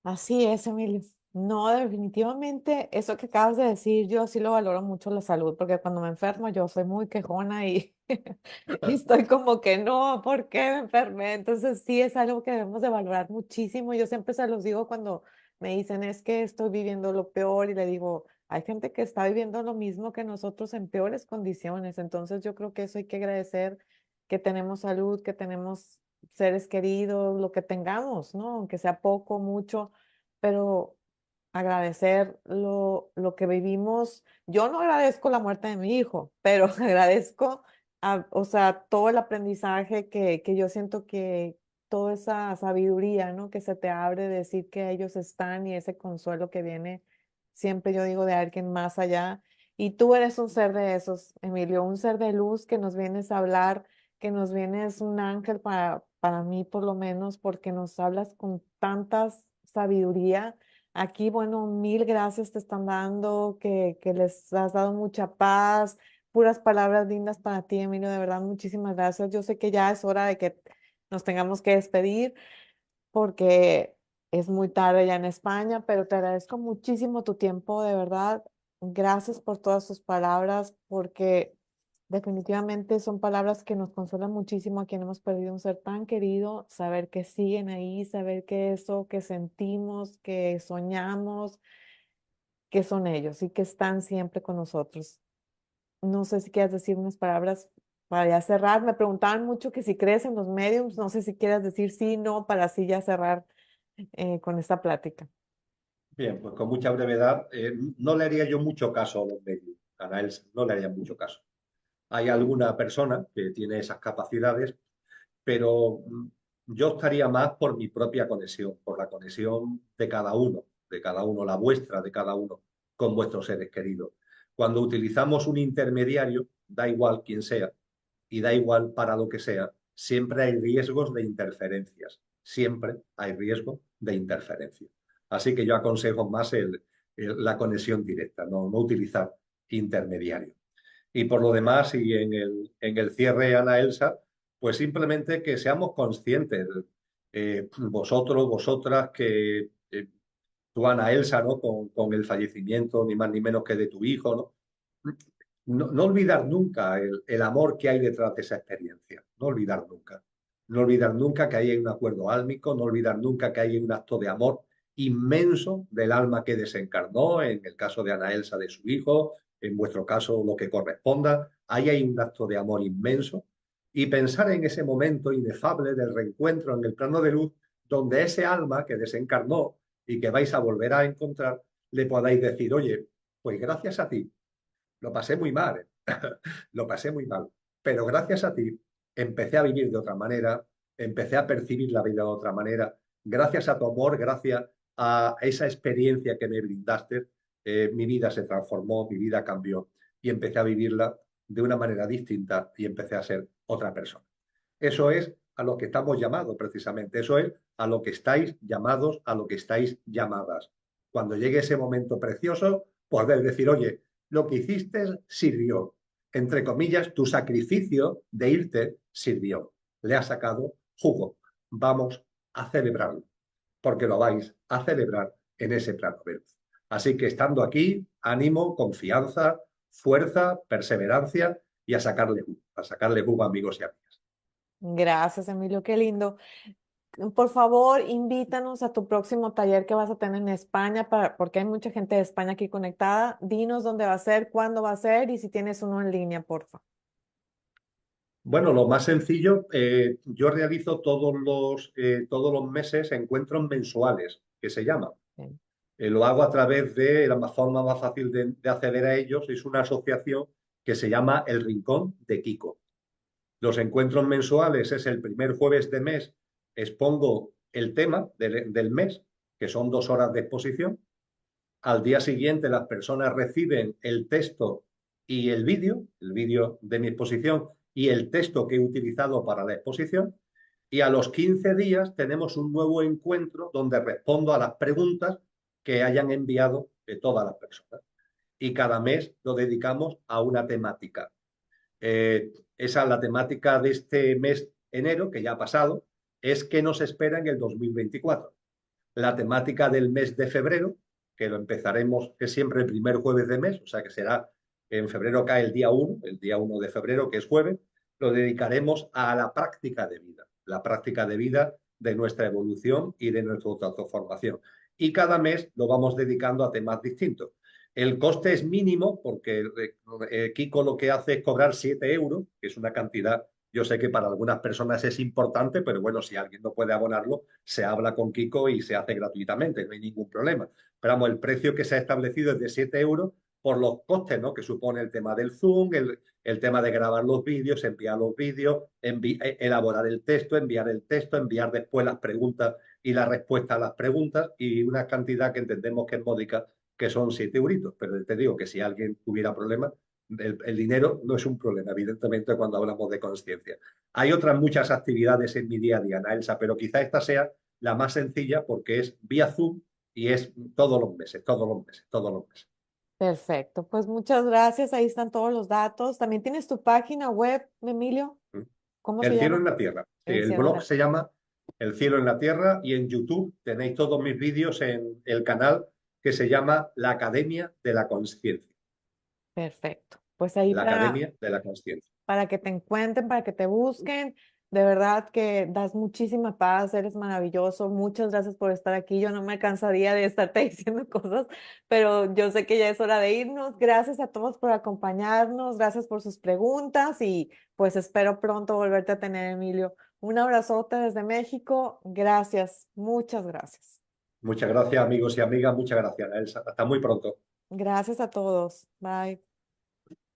Así es, Emilio. No, definitivamente eso que acabas de decir, yo sí lo valoro mucho la salud, porque cuando me enfermo yo soy muy quejona y, y estoy como que no, ¿por qué me enfermé? Entonces sí es algo que debemos de valorar muchísimo. Yo siempre se los digo cuando me dicen es que estoy viviendo lo peor y le digo, hay gente que está viviendo lo mismo que nosotros en peores condiciones. Entonces yo creo que eso hay que agradecer, que tenemos salud, que tenemos seres queridos, lo que tengamos, ¿no? Aunque sea poco, mucho, pero agradecer lo que vivimos. Yo no agradezco la muerte de mi hijo, pero agradezco, o sea, todo el aprendizaje que yo siento que toda esa sabiduría, ¿no? Que se te abre, decir que ellos están y ese consuelo que viene, siempre yo digo de alguien más allá. Y tú eres un ser de esos, Emilio, un ser de luz que nos vienes a hablar, que nos vienes un ángel para mí por lo menos, porque nos hablas con tanta sabiduría. Aquí, bueno, mil gracias te están dando, que les has dado mucha paz, puras palabras lindas para ti, Emilio, de verdad, muchísimas gracias. Yo sé que ya es hora de que nos tengamos que despedir porque es muy tarde ya en España, pero te agradezco muchísimo tu tiempo, de verdad. Gracias por todas tus palabras, porque definitivamente son palabras que nos consuelan muchísimo a quien hemos perdido un ser tan querido, saber que siguen ahí, saber que eso que sentimos, que soñamos, que son ellos y que están siempre con nosotros. No sé si quieres decir unas palabras para ya cerrar. Me preguntaban mucho que si crees en los mediums, no sé si quieres decir sí, no, para así ya cerrar con esta plática. Bien, pues con mucha brevedad, no le haría yo mucho caso a los medios, Ana Elsa, no le haría mucho caso. Hay alguna persona que tiene esas capacidades, pero yo estaría más por mi propia conexión, por la conexión de cada uno, la vuestra, de cada uno, con vuestros seres queridos. Cuando utilizamos un intermediario, da igual quién sea, y da igual para lo que sea, siempre hay riesgos de interferencias, siempre hay riesgo de interferencia. Así que yo aconsejo más la conexión directa, no utilizar intermediarios. Y por lo demás, y en el cierre, Ana Elsa, pues simplemente que seamos conscientes, vosotros, vosotras, que tú, Ana Elsa, ¿no? Con el fallecimiento, ni más ni menos que de tu hijo, ¿no? No olvidar nunca el amor que hay detrás de esa experiencia, no olvidar nunca. No olvidar nunca que ahí hay un acuerdo álmico, no olvidar nunca que hay un acto de amor inmenso del alma que desencarnó, en el caso de Ana Elsa de su hijo, en vuestro caso lo que corresponda, ahí hay un acto de amor inmenso y pensar en ese momento inefable del reencuentro en el plano de luz, donde ese alma que desencarnó y que vais a volver a encontrar, le podáis decir, oye, pues gracias a ti, lo pasé muy mal, lo pasé muy mal, pero gracias a ti empecé a vivir de otra manera, empecé a percibir la vida de otra manera, gracias a tu amor, gracias a esa experiencia que me brindaste, mi vida se transformó, mi vida cambió y empecé a vivirla de una manera distinta y empecé a ser otra persona. Eso es a lo que estamos llamados precisamente, eso es a lo que estáis llamados, a lo que estáis llamadas. Cuando llegue ese momento precioso, poder decir, oye, lo que hiciste sirvió. Entre comillas, tu sacrificio de irte sirvió. Le ha sacado jugo. Vamos a celebrarlo, porque lo vais a celebrar en ese plano verde. Así que estando aquí, ánimo, confianza, fuerza, perseverancia y a sacarle jugo, amigos y amigas. Gracias, Emilio, qué lindo. Por favor, invítanos a tu próximo taller que vas a tener en España, porque hay mucha gente de España aquí conectada. Dinos dónde va a ser, cuándo va a ser y si tienes uno en línea, porfa. Bueno, lo más sencillo, yo realizo todos los meses encuentros mensuales, que se llaman. Bien. Lo hago a través de la forma más fácil de acceder a ellos, es una asociación que se llama El Rincón de Kiko. Los encuentros mensuales es el primer jueves de mes, expongo el tema del mes, que son 2 horas de exposición. Al día siguiente las personas reciben el texto y el vídeo de mi exposición y el texto que he utilizado para la exposición. Y a los 15 días tenemos un nuevo encuentro donde respondo a las preguntas que hayan enviado de todas las personas. Y cada mes lo dedicamos a una temática. Esa, la temática de este mes enero, que ya ha pasado, es qué nos espera en el 2024. La temática del mes de febrero, que lo empezaremos, que es siempre el primer jueves de mes, o sea que será, en febrero cae el día 1 de febrero, que es jueves, lo dedicaremos a la práctica de vida de nuestra evolución y de nuestra transformación. Y cada mes lo vamos dedicando a temas distintos. El coste es mínimo porque Kiko lo que hace es cobrar 7 euros, que es una cantidad, yo sé que para algunas personas es importante, pero bueno, si alguien no puede abonarlo, se habla con Kiko y se hace gratuitamente, no hay ningún problema. Pero vamos, el precio que se ha establecido es de 7 euros por los costes, ¿no? Que supone el tema del Zoom, el tema de grabar los vídeos, enviar los vídeos, elaborar el texto, enviar después las preguntas y la respuesta a las preguntas y una cantidad que entendemos que es módica, que son 7 euritos. Pero te digo que si alguien tuviera problemas, el dinero no es un problema, evidentemente, cuando hablamos de conciencia. Hay otras muchas actividades en mi día a día, Elsa, pero quizá esta sea la más sencilla porque es vía Zoom y es todos los meses, todos los meses, todos los meses. Perfecto, pues muchas gracias. Ahí están todos los datos. También tienes tu página web, Emilio. ¿Mm? ¿Cómo se El cielo llama? en la tierra. Sí, El el cielo en blog la se tierra. llama El cielo en la tierra y en YouTube tenéis todos mis vídeos en el canal que se llama La Academia de la Consciencia. Perfecto. Pues ahí La Academia de la Consciencia. para que te encuentren, para que te busquen. De verdad que das muchísima paz, eres maravilloso. Muchas gracias por estar aquí. Yo no me cansaría de estarte diciendo cosas, pero yo sé que ya es hora de irnos. Gracias a todos por acompañarnos, gracias por sus preguntas y pues espero pronto volverte a tener, Emilio. Un abrazote desde México. Gracias, muchas gracias. Muchas gracias, amigos y amigas. Muchas gracias, Elsa. Hasta muy pronto. Gracias a todos. Bye.